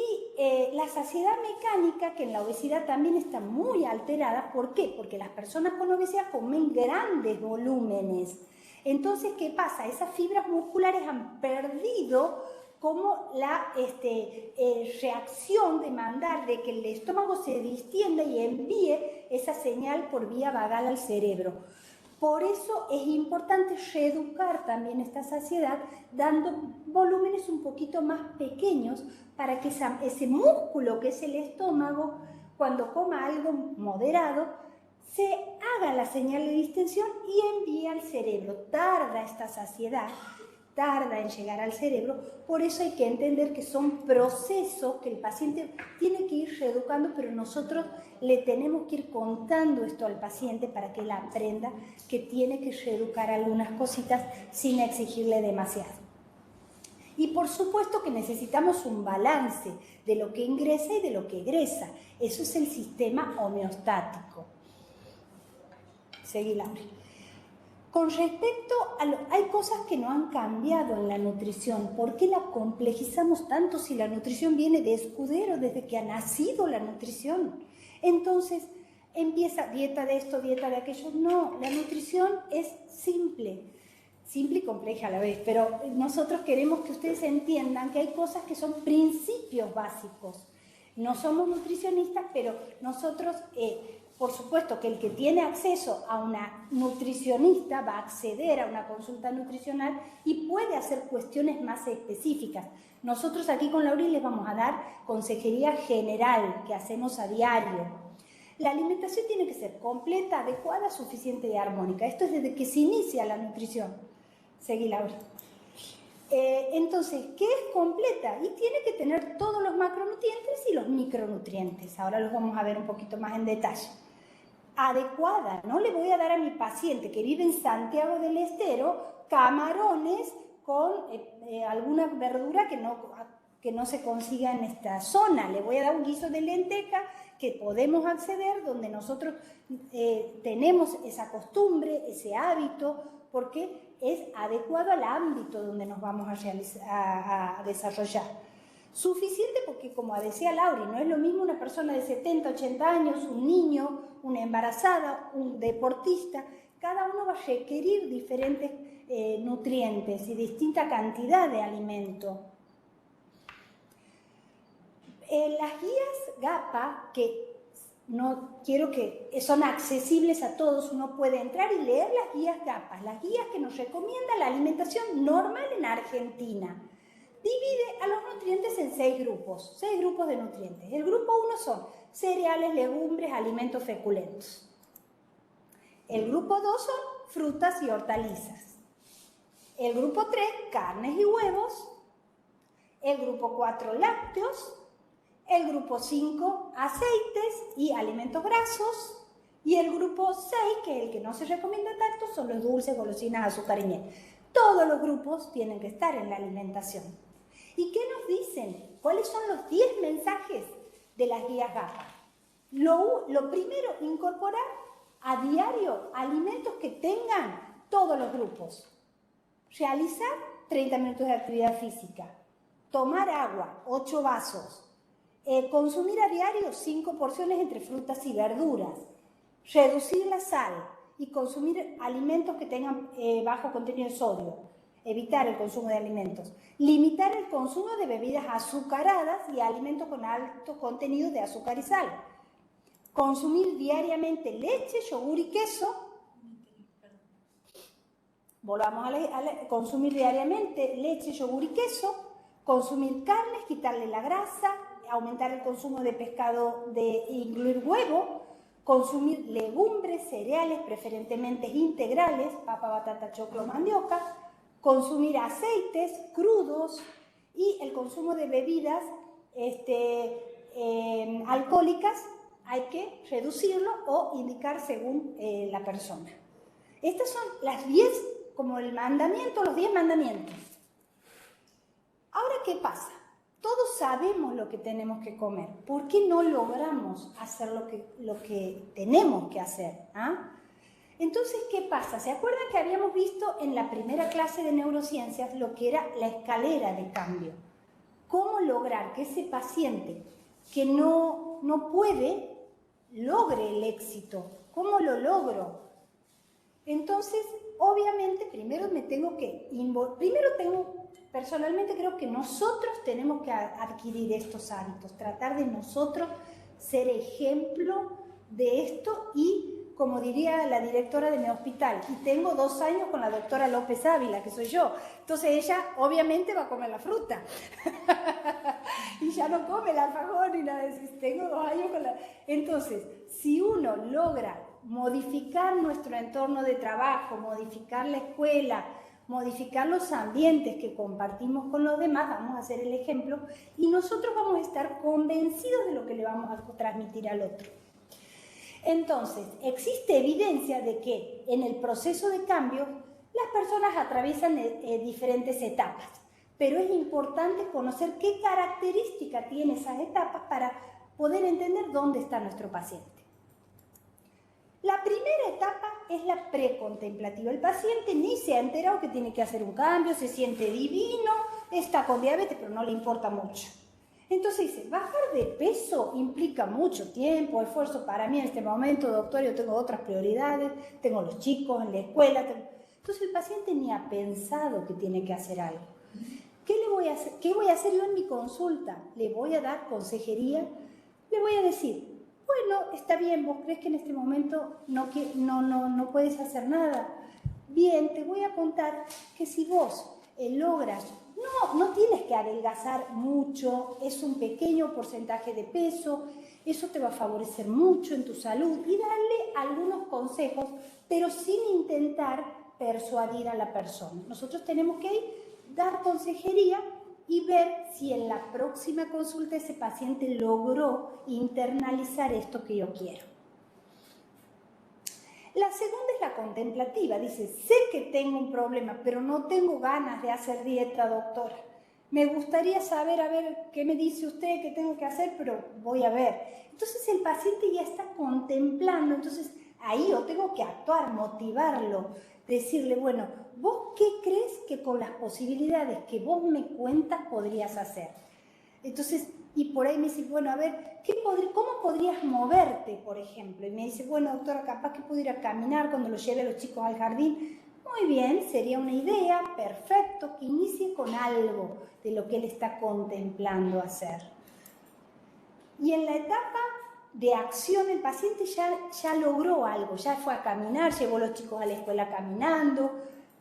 la saciedad mecánica, que en la obesidad también está muy alterada. ¿Por qué? Porque las personas con obesidad comen grandes volúmenes. Entonces, ¿qué pasa? Esas fibras musculares han perdido como la reacción de mandar de que el estómago se distienda y envíe esa señal por vía vagal al cerebro. Por eso es importante reeducar también esta saciedad dando volúmenes un poquito más pequeños para que ese músculo que es el estómago, cuando coma algo moderado, se haga la señal de distensión y envíe al cerebro. Tarda esta saciedad, tarda en llegar al cerebro, por eso hay que entender que son procesos que el paciente tiene que ir reeducando, pero nosotros le tenemos que ir contando esto al paciente para que él aprenda que tiene que reeducar algunas cositas sin exigirle demasiado. Y por supuesto que necesitamos un balance de lo que ingresa y de lo que egresa. Eso es el sistema homeostático. Seguí, Laura. Con respecto hay cosas que no han cambiado en la nutrición. ¿Por qué la complejizamos tanto si la nutrición viene de Escudero, desde que ha nacido la nutrición? Entonces, empieza dieta de esto, dieta de aquello. No, la nutrición es simple y compleja a la vez, pero nosotros queremos que ustedes entiendan que hay cosas que son principios básicos. No somos nutricionistas, pero nosotros... por supuesto que el que tiene acceso a una nutricionista va a acceder a una consulta nutricional y puede hacer cuestiones más específicas. Nosotros aquí con Laura les vamos a dar consejería general que hacemos a diario. La alimentación tiene que ser completa, adecuada, suficiente y armónica. Esto es desde que se inicia la nutrición. Seguí, Laura. Entonces, ¿qué es completa? Y tiene que tener todos los macronutrientes y los micronutrientes. Ahora los vamos a ver un poquito más en detalle. Adecuada, no le voy a dar a mi paciente que vive en Santiago del Estero camarones con alguna verdura que no se consiga en esta zona. Le voy a dar un guiso de lenteja que podemos acceder, donde nosotros tenemos esa costumbre, ese hábito, porque es adecuado al ámbito donde nos vamos a desarrollar. Suficiente porque, como decía Lauri, no es lo mismo una persona de 70, 80 años, un niño, una embarazada, un deportista. Cada uno va a requerir diferentes nutrientes y distinta cantidad de alimento. Las guías GAPA, que no quiero que son accesibles a todos, uno puede entrar y leer las guías GAPA, las guías que nos recomienda la alimentación normal en Argentina. Divide a los nutrientes en 6 grupos de nutrientes. El grupo 1 son cereales, legumbres, alimentos feculentos. El grupo 2 son frutas y hortalizas. El grupo 3, carnes y huevos. El grupo 4, lácteos. El grupo 5, aceites y alimentos grasos. Y el grupo 6, que es el que no se recomienda tanto, son los dulces, golosinas, azúcar y miel. Todos los grupos tienen que estar en la alimentación. ¿Y qué nos dicen? ¿Cuáles son los 10 mensajes de las guías GAPA? Lo primero, incorporar a diario alimentos que tengan todos los grupos. Realizar 30 minutos de actividad física. Tomar agua, 8 vasos. Consumir a diario 5 porciones entre frutas y verduras. Reducir la sal y consumir alimentos que tengan bajo contenido de sodio. Evitar el consumo de alimentos. Limitar el consumo de bebidas azucaradas y alimentos con alto contenido de azúcar y sal. Consumir diariamente leche, yogur y queso. Volvamos a consumir diariamente leche, yogur y queso. Consumir carnes, quitarle la grasa. Aumentar el consumo de pescado, incluir huevo. Consumir legumbres, cereales, preferentemente integrales, papa, batata, choclo, mandioca. Consumir aceites crudos y el consumo de bebidas alcohólicas hay que reducirlo o indicar según la persona. Estas son las 10, como el mandamiento, los 10 mandamientos. Ahora, ¿qué pasa? Todos sabemos lo que tenemos que comer. ¿Por qué no logramos hacer lo que tenemos que hacer? Entonces, ¿qué pasa? ¿Se acuerdan que habíamos visto en la primera clase de neurociencias lo que era la escalera de cambio? ¿Cómo lograr que ese paciente que no puede logre el éxito? ¿Cómo lo logro? Entonces, obviamente, personalmente creo que nosotros tenemos que adquirir estos hábitos, tratar de nosotros ser ejemplo de esto y, como diría la directora de mi hospital, y tengo 2 años con la doctora López Ávila, que soy yo, entonces ella obviamente va a comer la fruta y ya no come el alfajor ni nada de eso. Tengo 2 años con la... Entonces, si uno logra modificar nuestro entorno de trabajo, modificar la escuela, modificar los ambientes que compartimos con los demás, vamos a hacer el ejemplo y nosotros vamos a estar convencidos de lo que le vamos a transmitir al otro. Entonces, existe evidencia de que en el proceso de cambio las personas atraviesan diferentes etapas, pero es importante conocer qué característica tiene esas etapas para poder entender dónde está nuestro paciente. La primera etapa es la precontemplativa. El paciente ni se ha enterado que tiene que hacer un cambio, se siente divino, está con diabetes, pero no le importa mucho. Entonces dice, bajar de peso implica mucho tiempo, esfuerzo para mí en este momento, doctor, yo tengo otras prioridades, tengo los chicos en la escuela. Entonces el paciente ni ha pensado que tiene que hacer algo. ¿Qué voy a hacer yo en mi consulta? Le voy a dar consejería, le voy a decir, bueno, está bien, vos crees que en este momento no puedes hacer nada. Bien, te voy a contar que si vos logras, no tienes que adelgazar mucho, es un pequeño porcentaje de peso, eso te va a favorecer mucho en tu salud y darle algunos consejos, pero sin intentar persuadir a la persona. Nosotros tenemos que dar consejería y ver si en la próxima consulta ese paciente logró internalizar esto que yo quiero. La segunda es la contemplativa. Dice, sé que tengo un problema, pero no tengo ganas de hacer dieta, doctora. Me gustaría saber, a ver, qué me dice usted que tengo que hacer, pero voy a ver. Entonces el paciente ya está contemplando, entonces ahí yo tengo que actuar, motivarlo, decirle, bueno, ¿vos qué crees que con las posibilidades que vos me cuentas podrías hacer? Entonces, y por ahí me dice, bueno, a ver, ¿cómo podrías moverte, por ejemplo? Y me dice, bueno, doctora, capaz que puedo ir a caminar cuando los lleve a los chicos al jardín. Muy bien, sería una idea, perfecto, que inicie con algo de lo que él está contemplando hacer. Y en la etapa de acción, el paciente ya logró algo, ya fue a caminar, llevó a los chicos a la escuela caminando,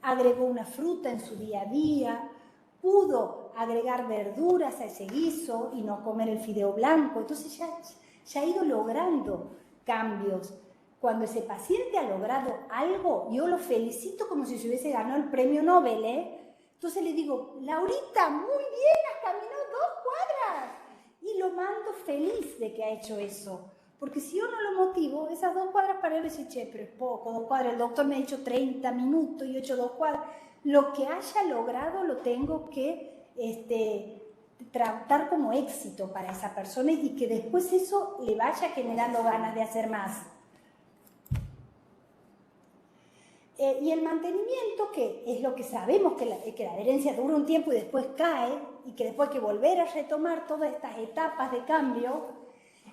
agregó una fruta en su día a día, pudo agregar verduras a ese guiso y no comer el fideo blanco. Entonces ya ha ido logrando cambios. Cuando ese paciente ha logrado algo, yo lo felicito como si se hubiese ganado el premio Nobel, ¿eh? Entonces le digo, Laurita, muy bien, has caminado 2 cuadras. Y lo mando feliz de que ha hecho eso. Porque si yo no lo motivo, esas 2 cuadras para él dice, che, pero es poco, 2 cuadras. El doctor me ha dicho 30 minutos y yo he hecho 2 cuadras. Lo que haya logrado lo tengo que tratar como éxito para esa persona y que después eso le vaya generando ganas de hacer más. Y el mantenimiento, que es lo que sabemos que la adherencia dura un tiempo y después cae, y que después hay que volver a retomar todas estas etapas de cambio,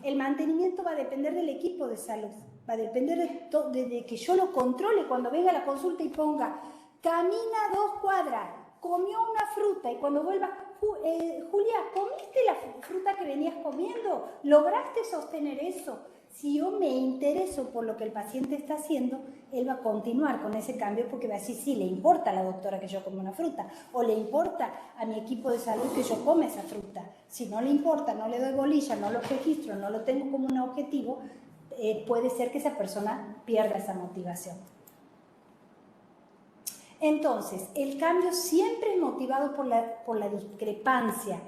el mantenimiento va a depender del equipo de salud, va a depender de que yo lo controle cuando venga a la consulta y ponga, camina 2 cuadras, comió una fruta, y cuando vuelva, Julia, ¿comiste la fruta que venías comiendo? ¿Lograste sostener eso? Si yo me intereso por lo que el paciente está haciendo, él va a continuar con ese cambio porque va a decir, sí, le importa a la doctora que yo coma una fruta, o le importa a mi equipo de salud que yo come esa fruta. Si no le importa, no le doy bolilla, no lo registro, no lo tengo como un objetivo, puede ser que esa persona pierda esa motivación. Entonces, el cambio siempre es motivado por la discrepancia.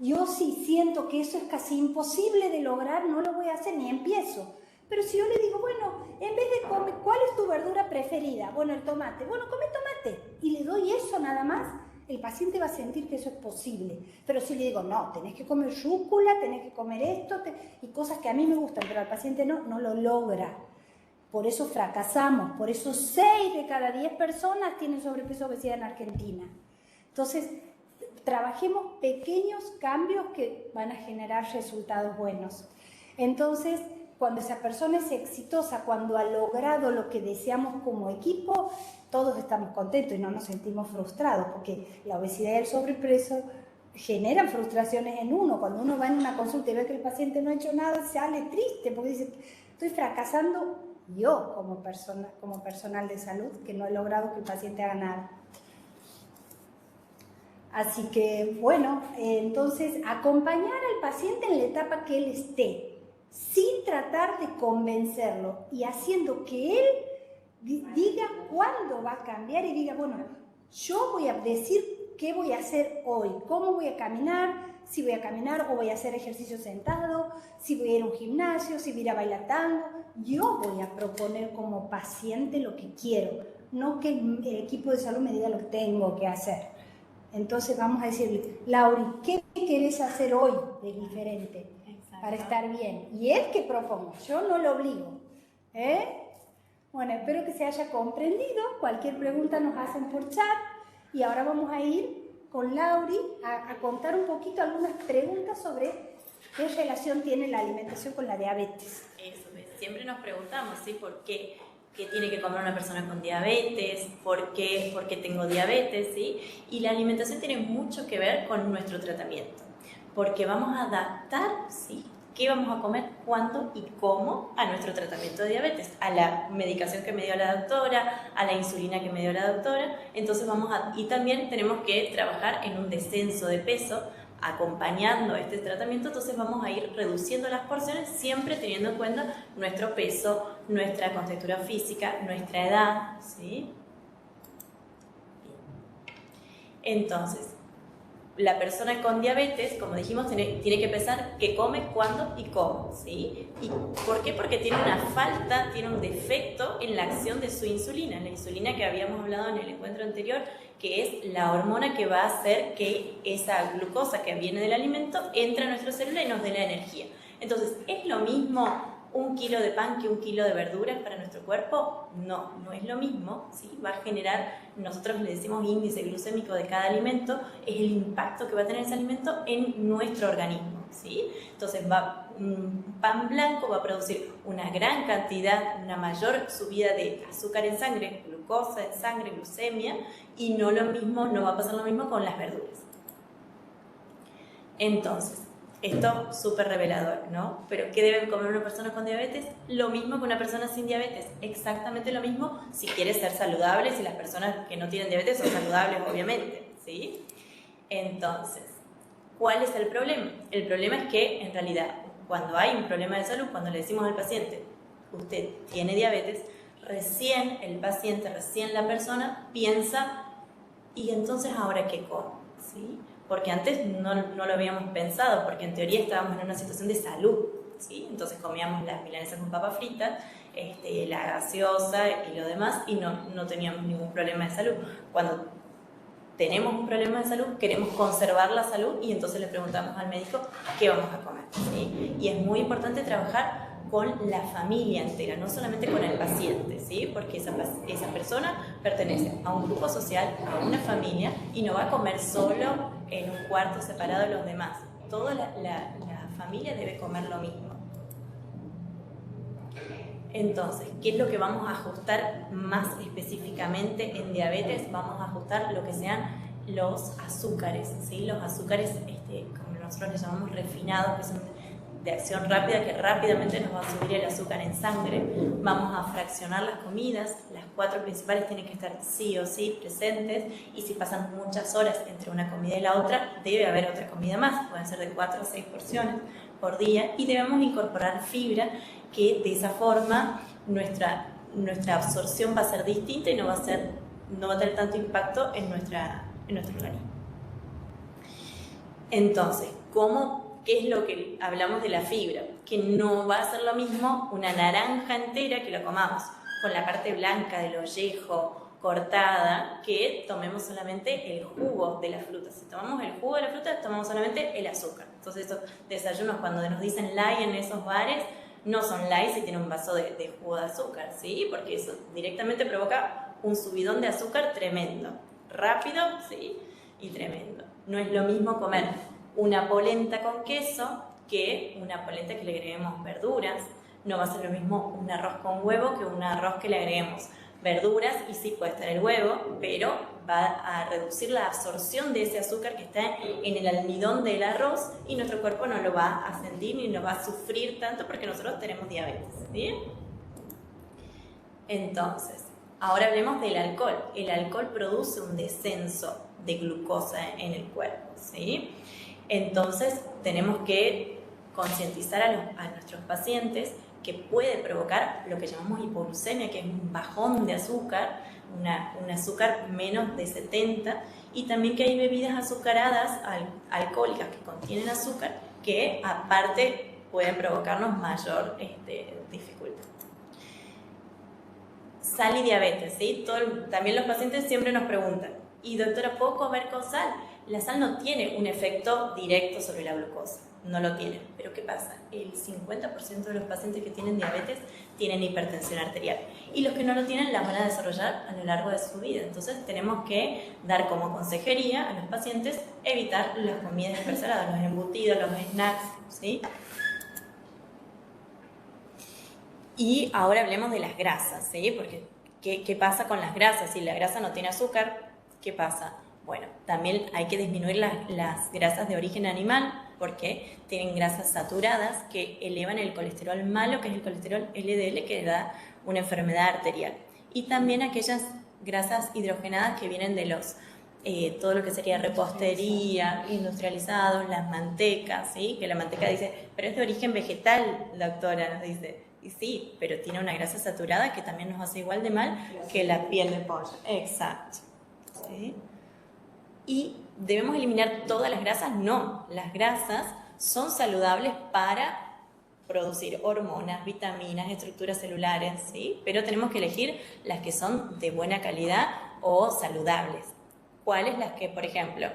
Yo sí siento que eso es casi imposible de lograr, no lo voy a hacer ni empiezo. Pero si yo le digo, bueno, en vez de comer, ¿cuál es tu verdura preferida? Bueno, el tomate. Bueno, come tomate. Y le doy eso nada más, el paciente va a sentir que eso es posible. Pero si le digo, no, tenés que comer rúcula, tenés que comer esto, y cosas que a mí me gustan, pero al paciente no lo logra. Por eso fracasamos, por eso 6 de cada 10 personas tienen sobrepeso o obesidad en Argentina. Entonces, trabajemos pequeños cambios que van a generar resultados buenos. Entonces, cuando esa persona es exitosa, cuando ha logrado lo que deseamos como equipo, todos estamos contentos y no nos sentimos frustrados, porque la obesidad y el sobrepeso generan frustraciones en uno. Cuando uno va en una consulta y ve que el paciente no ha hecho nada, sale triste, porque dice, estoy fracasando yo como personal de salud, que no he logrado que el paciente haga nada. Así que, bueno, entonces acompañar al paciente en la etapa que él esté, sin tratar de convencerlo y haciendo que él diga cuándo va a cambiar y diga, bueno, yo voy a decir qué voy a hacer hoy, cómo voy a caminar, si voy a caminar o voy a hacer ejercicio sentado, si voy a ir a un gimnasio, si voy a ir a bailar tango. Yo voy a proponer como paciente lo que quiero, no que el equipo de salud me diga lo que tengo que hacer. Entonces vamos a decirle, Lauri, ¿qué querés hacer hoy de diferente para estar bien? Y él que propongo, yo no lo obligo. Bueno, espero que se haya comprendido. Cualquier pregunta nos hacen por chat. Y ahora vamos a ir con Lauri a contar un poquito algunas preguntas sobre qué relación tiene la alimentación con la diabetes. Eso, siempre nos preguntamos, ¿sí? ¿Por qué? ¿Qué tiene que comer una persona con diabetes? ¿Por qué tengo diabetes? ¿Sí? Y la alimentación tiene mucho que ver con nuestro tratamiento, porque vamos a adaptar, ¿sí?, qué vamos a comer, cuándo y cómo a nuestro tratamiento de diabetes, a la medicación que me dio la doctora, a la insulina que me dio la doctora. Entonces y también tenemos que trabajar en un descenso de peso acompañando este tratamiento. Entonces vamos a ir reduciendo las porciones, siempre teniendo en cuenta nuestro peso, nuestra contextura física, nuestra edad, ¿sí? Entonces, la persona con diabetes, como dijimos, tiene que pensar qué come, cuándo y cómo, ¿sí? ¿Y por qué? Porque tiene una falta, tiene un defecto en la acción de su insulina. La insulina que habíamos hablado en el encuentro anterior, que es la hormona que va a hacer que esa glucosa que viene del alimento entre a nuestra célula y nos dé la energía. Entonces, es lo mismo 1 kilo de pan que 1 kilo de verduras para nuestro cuerpo? No, no es lo mismo, ¿sí? Va a generar, nosotros le decimos índice glucémico de cada alimento, es el impacto que va a tener ese alimento en nuestro organismo, ¿sí? Entonces un pan blanco va a producir una gran cantidad, una mayor subida de azúcar en sangre, glucosa en sangre, glucemia, y no va a pasar lo mismo con las verduras. Entonces, esto súper revelador, ¿no? Pero ¿qué debe comer una persona con diabetes? Lo mismo que una persona sin diabetes, exactamente lo mismo si quiere ser saludable, si las personas que no tienen diabetes son saludables, obviamente, ¿sí? Entonces, ¿cuál es el problema? El problema es que, en realidad, cuando hay un problema de salud, cuando le decimos al paciente, usted tiene diabetes, recién el paciente, recién la persona piensa, ¿y entonces ahora qué como? ¿Sí? Porque antes no lo habíamos pensado, porque en teoría estábamos en una situación de salud, ¿sí? Entonces comíamos las milanesas con papas fritas, la gaseosa y lo demás, y no teníamos ningún problema de salud. Cuando tenemos un problema de salud, queremos conservar la salud y entonces le preguntamos al médico qué vamos a comer, ¿sí? Y es muy importante trabajar con la familia entera, no solamente con el paciente, ¿sí? Porque esa persona pertenece a un grupo social, a una familia, y no va a comer solo en un cuarto separado de los demás. Toda la familia debe comer lo mismo. Entonces, ¿qué es lo que vamos a ajustar más específicamente en diabetes? Vamos a ajustar lo que sean los azúcares, ¿sí? Los azúcares, como nosotros les llamamos refinados, que son de acción rápida, que rápidamente nos va a subir el azúcar en sangre. Vamos a fraccionar las comidas, las 4 principales tienen que estar sí o sí presentes, y si pasan muchas horas entre una comida y la otra, debe haber otra comida más, pueden ser de 4 a 6 porciones por día, y debemos incorporar fibra, que de esa forma nuestra absorción va a ser distinta y no va a tener tanto impacto en nuestro organismo. Entonces, ¿qué es lo que hablamos de la fibra? Que no va a ser lo mismo una naranja entera que la comamos con la parte blanca del ollejo cortada, que tomemos solamente el jugo de la fruta. Si tomamos el jugo de la fruta, tomamos solamente el azúcar. Entonces estos desayunos, cuando nos dicen light en esos bares, no son light si tienen un vaso de jugo de azúcar, ¿sí? Porque eso directamente provoca un subidón de azúcar tremendo, rápido, ¿sí? Y tremendo. No es lo mismo comer una polenta con queso que una polenta que le agreguemos verduras. No va a ser lo mismo un arroz con huevo que un arroz que le agreguemos verduras, y sí puede estar el huevo, pero va a reducir la absorción de ese azúcar que está en el almidón del arroz, y nuestro cuerpo no lo va a sentir ni lo va a sufrir tanto porque nosotros tenemos diabetes, ¿bien? Entonces, ahora hablemos del alcohol. El alcohol produce un descenso de glucosa en el cuerpo, ¿sí? Entonces, tenemos que concientizar a nuestros pacientes que puede provocar lo que llamamos hipoglucemia, que es un bajón de azúcar, un azúcar menos de 70, y también que hay bebidas azucaradas, alcohólicas, que contienen azúcar, que aparte pueden provocarnos mayor dificultad. Sal y diabetes, ¿sí? También los pacientes siempre nos preguntan, ¿y doctora, puedo comer con sal? La sal no tiene un efecto directo sobre la glucosa, no lo tiene. Pero ¿qué pasa? El 50% de los pacientes que tienen diabetes tienen hipertensión arterial, y los que no lo tienen la van a desarrollar a lo largo de su vida. Entonces tenemos que dar como consejería a los pacientes evitar las comidas hipersaladas, los embutidos, los snacks, ¿sí? Y ahora hablemos de las grasas, ¿sí? Porque ¿qué pasa con las grasas? Si la grasa no tiene azúcar, ¿qué pasa? Bueno, también hay que disminuir las grasas de origen animal, porque tienen grasas saturadas que elevan el colesterol malo, que es el colesterol LDL, que da una enfermedad arterial. Y también aquellas grasas hidrogenadas que vienen de todo lo que sería repostería, industrializados, las mantecas, ¿sí? Que la manteca dice, pero es de origen vegetal, doctora, nos dice. Y sí, pero tiene una grasa saturada que también nos hace igual de mal que la piel de pollo. Exacto. ¿Sí? ¿Y debemos eliminar todas las grasas? No, las grasas son saludables para producir hormonas, vitaminas, estructuras celulares, ¿sí? Pero tenemos que elegir las que son de buena calidad o saludables. ¿Cuáles? Las que, por ejemplo,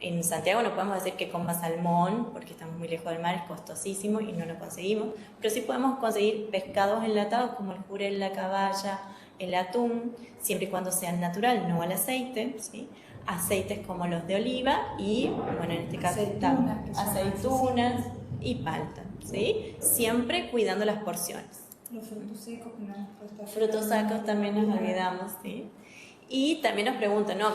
En Santiago no podemos decir que coma salmón, porque estamos muy lejos del mar, es costosísimo y no lo conseguimos, pero sí podemos conseguir pescados enlatados como el jurel, la caballa, el atún, siempre y cuando sean natural, no al aceite, ¿sí? Aceites como los de oliva y, bueno, en este caso aceitunas y palta, ¿sí? Siempre cuidando las porciones. Los frutos secos que no hemos puesto. Frutos secos también nos olvidamos, ¿sí? Y también nos preguntan, ¿no?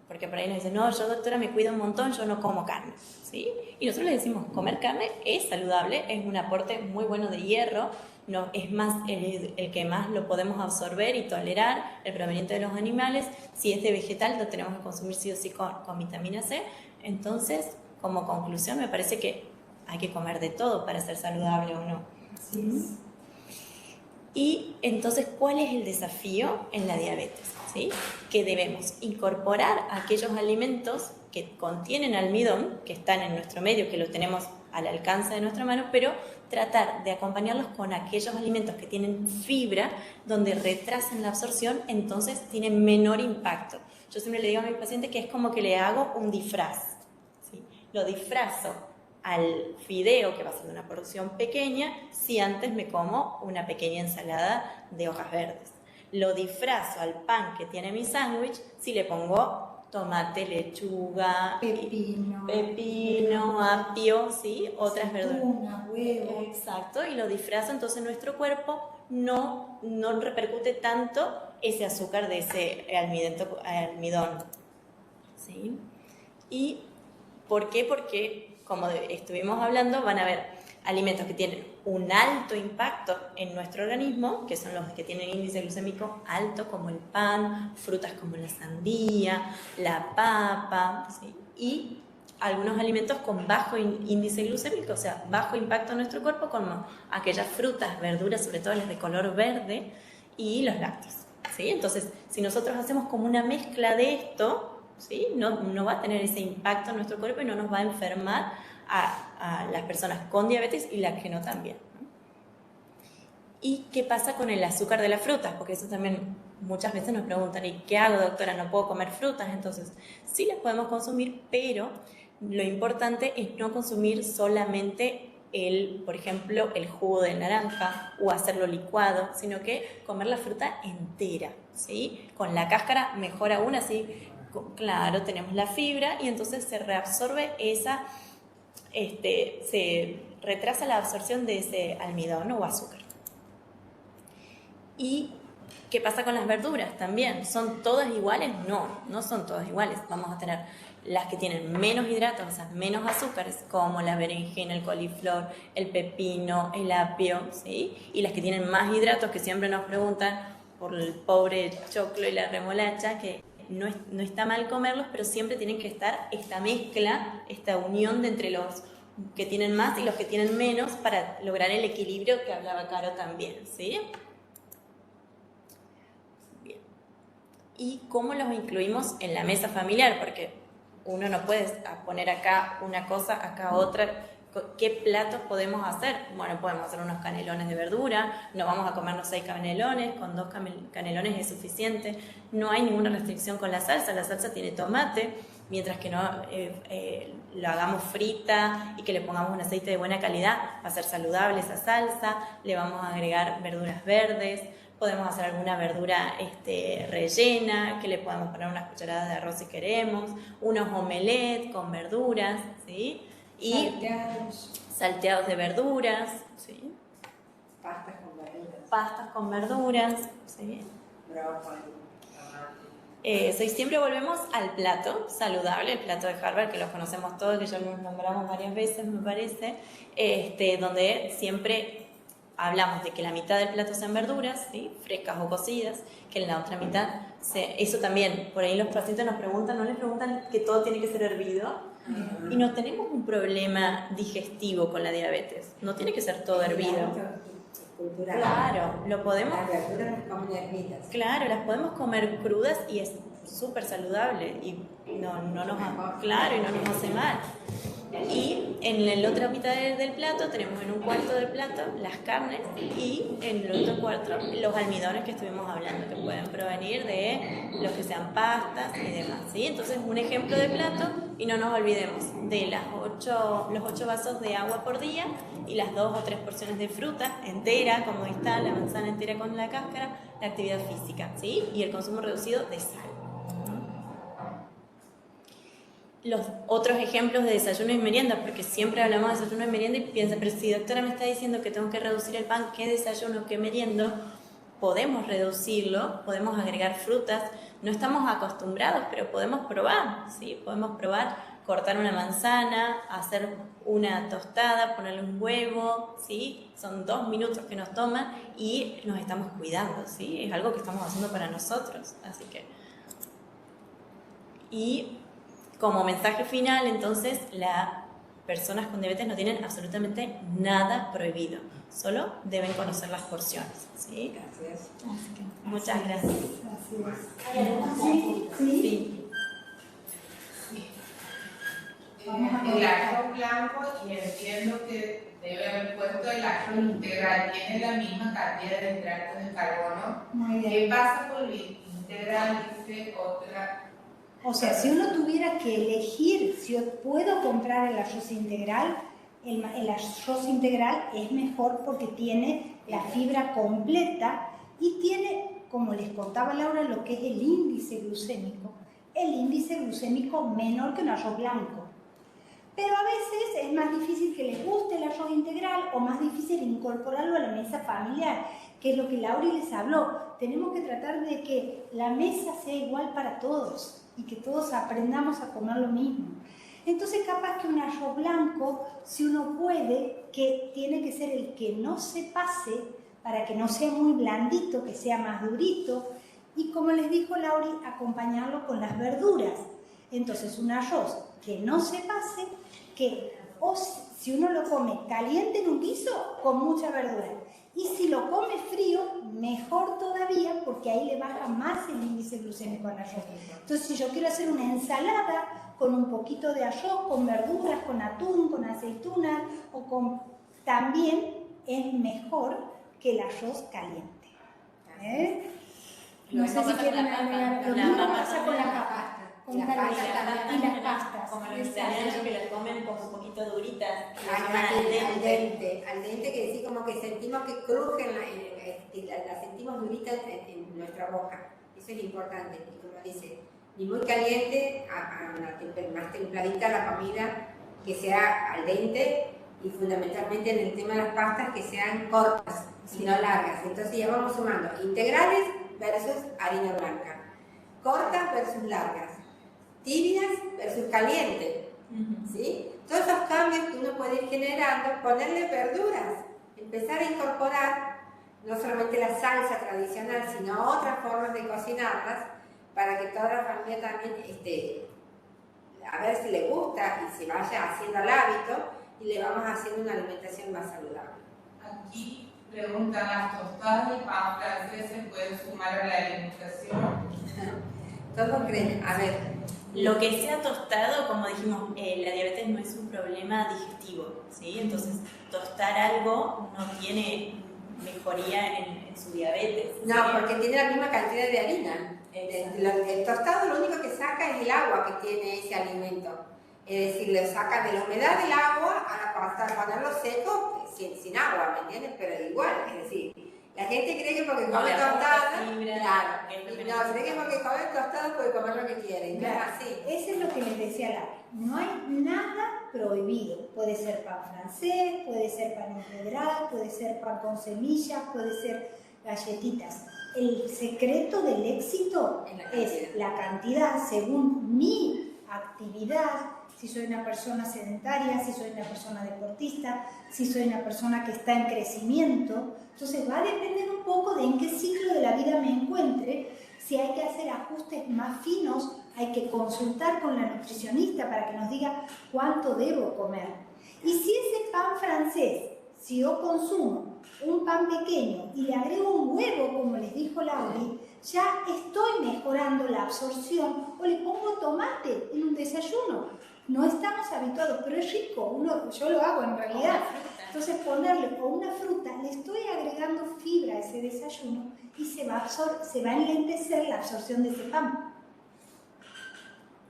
Porque por ahí nos dicen, no, yo doctora me cuido un montón, yo no como carne, ¿sí? Y nosotros les decimos, comer carne es saludable, es un aporte muy bueno de hierro, no, es más el que más lo podemos absorber y tolerar, el proveniente de los animales. Si es de vegetal, lo tenemos que consumir sí o sí con vitamina C. Entonces, como conclusión, me parece que hay que comer de todo para ser saludable o no. Así es. Y entonces, ¿cuál es el desafío en la diabetes? ¿Sí? Que debemos incorporar aquellos alimentos que contienen almidón, que están en nuestro medio, que lo tenemos al alcance de nuestra mano, pero tratar de acompañarlos con aquellos alimentos que tienen fibra, donde retrasen la absorción, entonces tienen menor impacto. Yo siempre le digo a mis pacientes que es como que le hago un disfraz, ¿sí? Lo disfrazo al fideo, que va a ser de una porción pequeña, si antes me como una pequeña ensalada de hojas verdes. Lo disfrazo al pan que tiene mi sándwich si le pongo tomate, lechuga, pepino, apio, ¿sí? Otras verduras. Huevo. Exacto, y lo disfrazo, entonces nuestro cuerpo no repercute tanto ese azúcar de ese almidón. ¿Sí? ¿Y por qué? Porque, como estuvimos hablando, van a haber alimentos que tienen un alto impacto en nuestro organismo, que son los que tienen índice glucémico alto, como el pan, frutas como la sandía, la papa, ¿sí? Y algunos alimentos con bajo índice glucémico, o sea, bajo impacto en nuestro cuerpo, como aquellas frutas, verduras, sobre todo las de color verde, y los lácteos, ¿sí? Entonces, si nosotros hacemos como una mezcla de esto, ¿sí? No va a tener ese impacto en nuestro cuerpo y no nos va a enfermar a las personas con diabetes y las que no también. ¿Y qué pasa con el azúcar de las frutas? Porque eso también muchas veces nos preguntan, ¿y qué hago, doctora? ¿No puedo comer frutas? Entonces, sí las podemos consumir, pero lo importante es no consumir solamente por ejemplo, el jugo de naranja o hacerlo licuado, sino que comer la fruta entera, ¿sí? Con la cáscara mejor aún, así, claro, tenemos la fibra y entonces se reabsorbe se retrasa la absorción de ese almidón o azúcar. ¿Y qué pasa con las verduras? También, ¿son todas iguales? No son todas iguales. Vamos a tener las que tienen menos hidratos, o sea, menos azúcares, como la berenjena, el coliflor, el pepino, el apio, ¿sí? Y las que tienen más hidratos, que siempre nos preguntan por el pobre choclo y la remolacha, que no está mal comerlos, pero siempre tienen que estar esta mezcla, esta unión de entre los que tienen más y los que tienen menos para lograr el equilibrio que hablaba Caro también, ¿sí? Bien. ¿Y cómo los incluimos en la mesa familiar? Porque uno no puede poner acá una cosa, acá otra. ¿Qué platos podemos hacer? Bueno, podemos hacer unos canelones de verdura, no vamos a comernos 6 canelones, con 2 canelones es suficiente, no hay ninguna restricción con la salsa tiene tomate, mientras que no lo hagamos frita y que le pongamos un aceite de buena calidad, va a ser saludable esa salsa, le vamos a agregar verduras verdes, podemos hacer alguna verdura rellena, que le podemos poner unas cucharadas de arroz si queremos, unos omelets con verduras, ¿sí? Y salteados de verduras, ¿sí? Pastas con verduras, ¿sí? Siempre volvemos al plato saludable, el plato de Harvard, que lo conocemos todos, que ya lo nombramos varias veces, me parece, donde siempre hablamos de que la mitad del plato sean verduras, ¿sí? Frescas o cocidas, que en la otra mitad, eso también, por ahí los pacientes nos preguntan, no les preguntan que todo tiene que ser hervido. Y no tenemos un problema digestivo con la diabetes. No tiene que ser todo hervido. Claro, lo podemos. Las verduras las comen hervidas. Claro, las podemos comer crudas y es súper saludable y no nos hace mal. Y en la otra mitad del plato tenemos en un cuarto del plato las carnes y en el otro cuarto los almidones que estuvimos hablando, que pueden provenir de los que sean pastas y demás, ¿sí? Entonces, un ejemplo de plato Y no nos olvidemos de los 8 vasos de agua por día y las 2 o 3 porciones de fruta entera, como está la manzana entera con la cáscara, la actividad física, ¿sí? Y el consumo reducido de sal. Los otros ejemplos de desayuno y merienda, porque siempre hablamos de desayuno y merienda y piensa, pero si doctora me está diciendo que tengo que reducir el pan, ¿qué desayuno, qué meriendo? Podemos reducirlo, podemos agregar frutas, no estamos acostumbrados, pero podemos probar, ¿sí? Podemos probar cortar una manzana, hacer una tostada, ponerle un huevo, ¿sí? Son 2 minutos que nos toman y nos estamos cuidando, ¿sí? Es algo que estamos haciendo para nosotros, así que... Y como mensaje final, entonces, las personas con diabetes no tienen absolutamente nada prohibido, solo deben conocer las porciones, ¿sí? Gracias. Así que, muchas gracias. Así es. ¿Hay alguna Sí. El arroz blanco, y entiendo que debe haber puesto el arroz integral, tiene la misma cantidad de hidratos de carbono. Muy bien. ¿Qué pasa con el integral? Dice otra. O sea, si uno tuviera que elegir, si yo puedo comprar el arroz integral, el arroz integral es mejor porque tiene la fibra completa y tiene, como les contaba Laura, lo que es el índice glucémico. El índice glucémico menor que un arroz blanco. Pero a veces es más difícil que les guste el arroz integral o más difícil incorporarlo a la mesa familiar, que es lo que Laura les habló. Tenemos que tratar de que la mesa sea igual para todos y que todos aprendamos a comer lo mismo. Entonces, capaz que un arroz blanco, si uno puede, que tiene que ser el que no se pase, para que no sea muy blandito, que sea más durito, y como les dijo Laura, acompañarlo con las verduras. Entonces, un arroz que no se pase, que o si uno lo come caliente en un guiso, con mucha verdura. Y si lo come frío, mejor todavía, porque ahí le baja más el índice glucémico al arroz. Entonces, si yo quiero hacer una ensalada con un poquito de arroz, con verduras, con atún, con aceitunas, también es mejor que el arroz caliente. No sé si quieren agregar. Lo mismo pasa con la papa. Con La la pasta y las pastas. Como los italianos que las comen como un poquito duritas. Al dente, que decir como que sentimos que crujen, la sentimos duritas en nuestra boca. Eso es importante. Y como dice, ni muy caliente, más templadita la comida, que sea al dente, y fundamentalmente en el tema de las pastas que sean cortas, sino largas. Entonces ya vamos sumando integrales versus harina blanca, cortas versus largas, tibias versus caliente, ¿sí? Todos esos cambios que uno puede ir generando, ponerle verduras, empezar a incorporar no solamente la salsa tradicional, sino otras formas de cocinarlas, para que toda la familia también a ver si le gusta y se vaya haciendo el hábito y le vamos haciendo una alimentación más saludable. Aquí preguntan, ¿las tostadas y pan francés se pueden sumar a la alimentación? Todos creen, a ver, Lo que sea tostado, como dijimos, la diabetes no es un problema digestivo, ¿sí? Entonces, tostar algo no tiene mejoría en su diabetes. no, porque tiene la misma cantidad de harina. El tostado lo único que saca es el agua que tiene ese alimento. Es decir, le saca de la humedad del agua hasta ponerlo seco sin agua, ¿me entiendes? Pero igual, es decir, la gente cree que porque come tostada, claro, no, cree que porque come tostada puede comer lo que quiere, no es así. Eso es lo que les decía Laura. No hay nada prohibido. Puede ser pan francés, puede ser pan integral, puede ser pan con semillas, puede ser galletitas. El secreto del éxito es la cantidad según mi actividad, si soy una persona sedentaria, si soy una persona deportista, si soy una persona que está en crecimiento. Entonces va a depender un poco de en qué ciclo de la vida me encuentre. Si hay que hacer ajustes más finos, hay que consultar con la nutricionista para que nos diga cuánto debo comer. Y si ese pan francés, si yo consumo un pan pequeño y le agrego un huevo, como les dijo Lauri, ya estoy mejorando la absorción, o le pongo tomate en un desayuno. No estamos habituados, pero es rico, yo lo hago en realidad. Entonces ponerle o una fruta, le estoy agregando fibra a ese desayuno y se va a enlentecer la absorción de ese pan.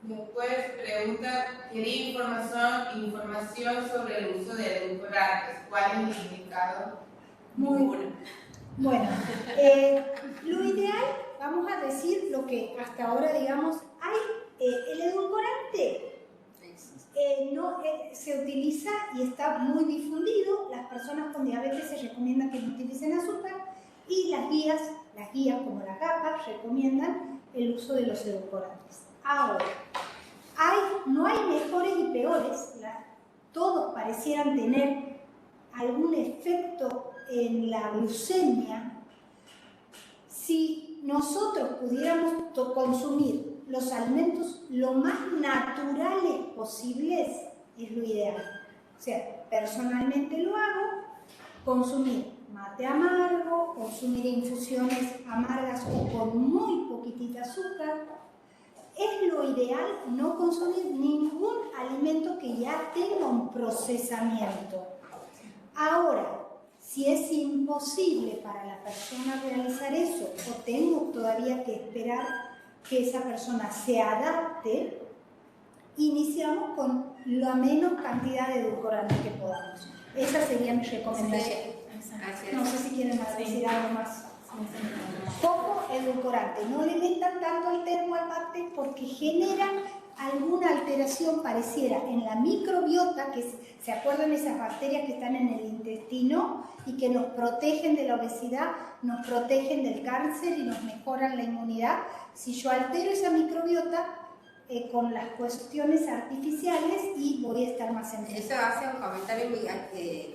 Después pregunta, quería información sobre el uso de edulcorantes. ¿Cuál es el indicado? Muy bueno. Bueno, lo ideal, vamos a decir lo que hasta ahora, digamos, hay el edulcorante. Se utiliza y está muy difundido. Las personas con diabetes se recomienda que no utilicen azúcar y las guías como la GAPA recomiendan el uso de los edulcorantes. Ahora, no hay mejores y peores, todos parecieran tener algún efecto en la glucemia. Si nosotros pudiéramos consumir los alimentos lo más naturales posibles, es lo ideal. O sea, personalmente lo hago, consumir mate amargo, consumir infusiones amargas o con muy poquitita azúcar. Es lo ideal no consumir ningún alimento que ya tenga un procesamiento. Ahora, si es imposible para la persona realizar eso o tengo todavía que esperar que esa persona se adapte, iniciamos con la menos cantidad de edulcorante que podamos. Esa sería mi recomendación. No sé si quieren decir algo más. Poco edulcorante, no le metan tanto al termo al mate porque generan alguna alteración pareciera en la microbiota, que se acuerdan esas bacterias que están en el intestino y que nos protegen de la obesidad, nos protegen del cáncer y nos mejoran la inmunidad. Si yo altero esa microbiota con las cuestiones artificiales y voy a estar más enferma. Eso hace un comentario muy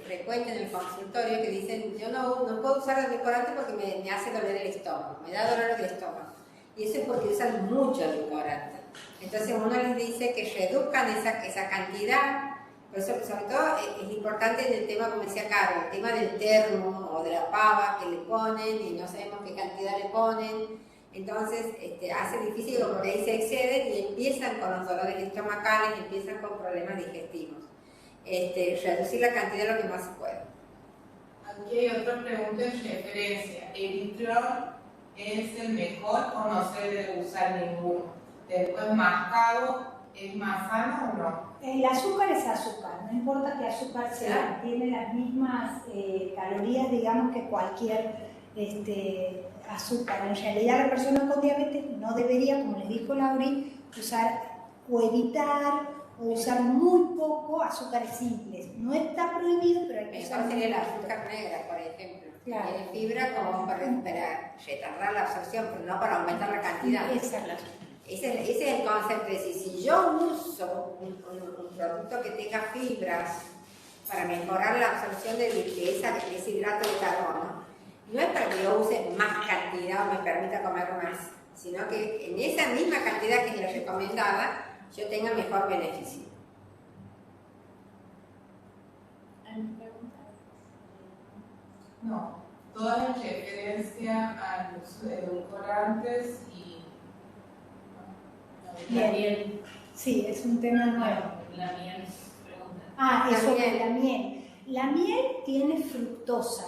frecuente en el consultorio que dicen, yo no puedo usar edulcorante porque me hace doler el estómago, me da dolor del estómago. Y eso es porque usan mucho edulcorante. Entonces uno les dice que reduzcan esa cantidad. Por eso, sobre todo, es importante en el tema, como decía Caro, el tema del termo o de la pava que le ponen y no sabemos qué cantidad le ponen. Entonces hace difícil porque ahí se exceden y empiezan con los dolores estomacales, empiezan con problemas digestivos. Reducir la cantidad lo que más se puede. Aquí hay otra pregunta en referencia. ¿Erythritol es el mejor o no se debe usar ninguno? Después mascado, ¿es más sano o no? El azúcar es azúcar, no importa qué azúcar sea, tiene las mismas calorías, digamos, que cualquier azúcar. En realidad la persona con diabetes no debería, como les dijo Lauri, usar o evitar o usar muy poco azúcares simples. No está prohibido, pero hay que usar. Mejor sería el azúcar negra, por ejemplo. Claro. Tiene fibra como para retardar la absorción, pero no para aumentar la cantidad. Exacto. Ese es el concepto, es decir, si yo uso un producto que tenga fibras para mejorar la absorción de ese hidrato de carbono, no es para que yo use más cantidad o me permita comer más, sino que en esa misma cantidad que es la recomendada, yo tenga mejor beneficio. No, toda en referencia al uso de edulcorantes y La miel. Sí, es un tema nuevo. La miel. Pregunta. Eso de la miel. La miel tiene fructosa.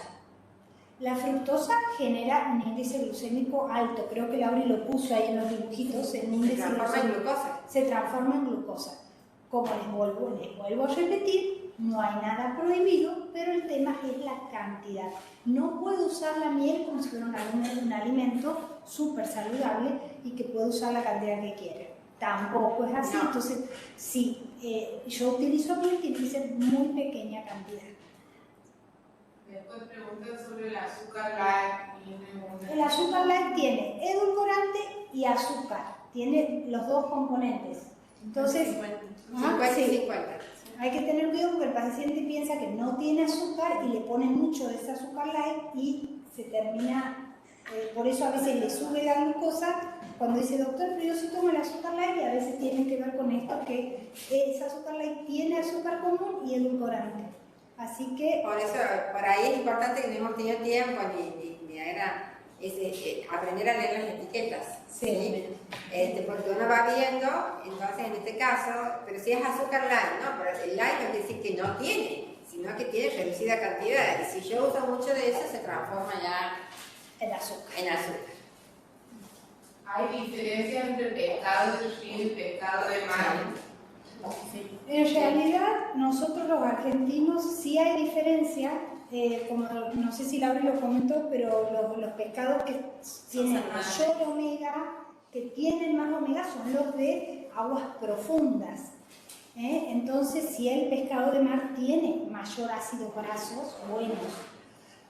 La fructosa genera un índice glucémico alto. Creo que Lauri lo puso ahí en los dibujitos. El índice Se transforma en glucosa. Se transforma en glucosa. Como les vuelvo a repetir, no hay nada prohibido, pero el tema es la cantidad. No puedo usar la miel como si fuera un alimento súper saludable y que puedo usar la cantidad que quiera. Tampoco es así. No. Entonces, si yo utilizo miel, tiene que ser muy pequeña cantidad. Después preguntan sobre el azúcar light. El azúcar light tiene edulcorante y azúcar. Tiene los dos componentes. Entonces, 50 y 50. Hay que tener cuidado porque el paciente piensa que no tiene azúcar y le pone mucho de ese azúcar light y se termina, por eso a veces le sube la glucosa cuando dice, doctor, pero yo sí tomo el azúcar light, y a veces tiene que ver con esto, que ese azúcar light tiene azúcar común y edulcorante. Así que... Por eso, por ahí es importante que no hemos tenido tiempo ni era aprender a leer las etiquetas. Sí. Porque uno va viendo, entonces en este caso, pero si es azúcar light, ¿no? Pero el light no quiere decir que no tiene, sino que tiene reducida cantidad. Y si yo uso mucho de eso, se transforma ya en azúcar. En azúcar. ¿Hay diferencia entre pescado de río y pescado de mar? En realidad, nosotros los argentinos sí hay diferencia, como no sé si Laura lo comentó, pero los pescados que tienen mayor omega, que tienen más omega, son los de aguas profundas. Entonces, si el pescado de mar tiene mayor ácidos grasos buenos,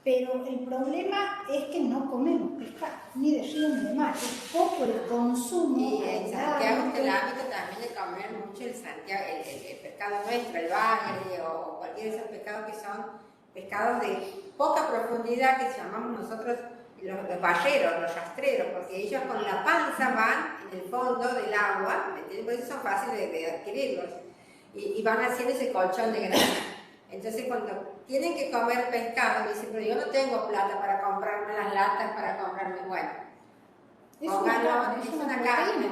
pero el problema es que no comemos pescado, ni de río ni de mar, es poco el consumo. Y en Santiago está el hábito también de comer mucho el pescado nuestro, el bagre o cualquiera de esos pescados que son pescados de poca profundidad, que llamamos nosotros los barreros, los rastreros, porque ellos con la panza van en el fondo del agua, ¿me entiendes? Por eso son fáciles de adquirirlos, y van haciendo ese colchón de grasa. Entonces cuando tienen que comer pescado, dicen, pero yo no tengo plata para comprarme las latas, para comprarme, bueno, Es una carne.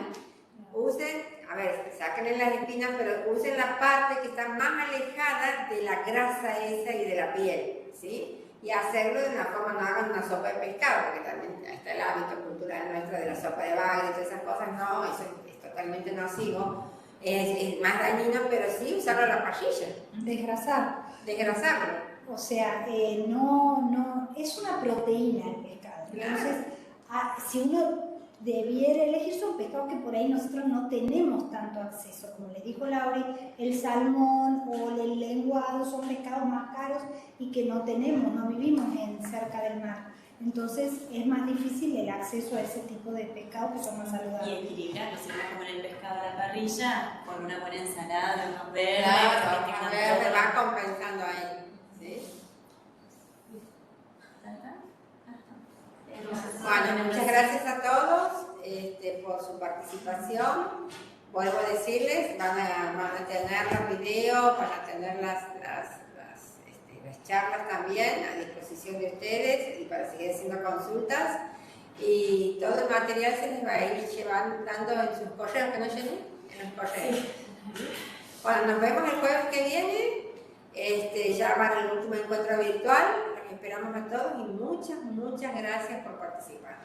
Usen, a ver, sáquenle las espinas, pero usen la parte que está más alejada de la grasa esa y de la piel, ¿sí? Y hacerlo de una forma, no hagan una sopa de pescado, porque también está el hábito cultural nuestro de la sopa de bagre y todas esas cosas, no, eso es totalmente nocivo. Es más dañino, pero sí usarlo a la parrilla. Desgrasarlo. O sea, no, es una proteína el pescado. Claro. Entonces, si uno debiera elegir, son pescados que por ahí nosotros no tenemos tanto acceso. Como le dijo Laura, el salmón o el lenguado son pescados más caros y que no tenemos, no vivimos cerca del mar. Entonces es más difícil el acceso a ese tipo de pescados que son más saludables. Y equilibrarlo, si no comer el pescado a la parrilla, con una buena ensalada de hojas verdes, Claro, que tengan verde todo. va compensando ahí. ¿Sí? Bueno, muchas gracias a todos por su participación. Vuelvo a decirles, van a tener los videos, van a tener las charlas también a disposición de ustedes y para seguir haciendo consultas. Y todo el material se les va a ir dando en sus correos, que no llenen, en los correos. Sí. Bueno, nos vemos el jueves que viene. Ya va el último encuentro virtual. Los esperamos a todos y muchas gracias por participar.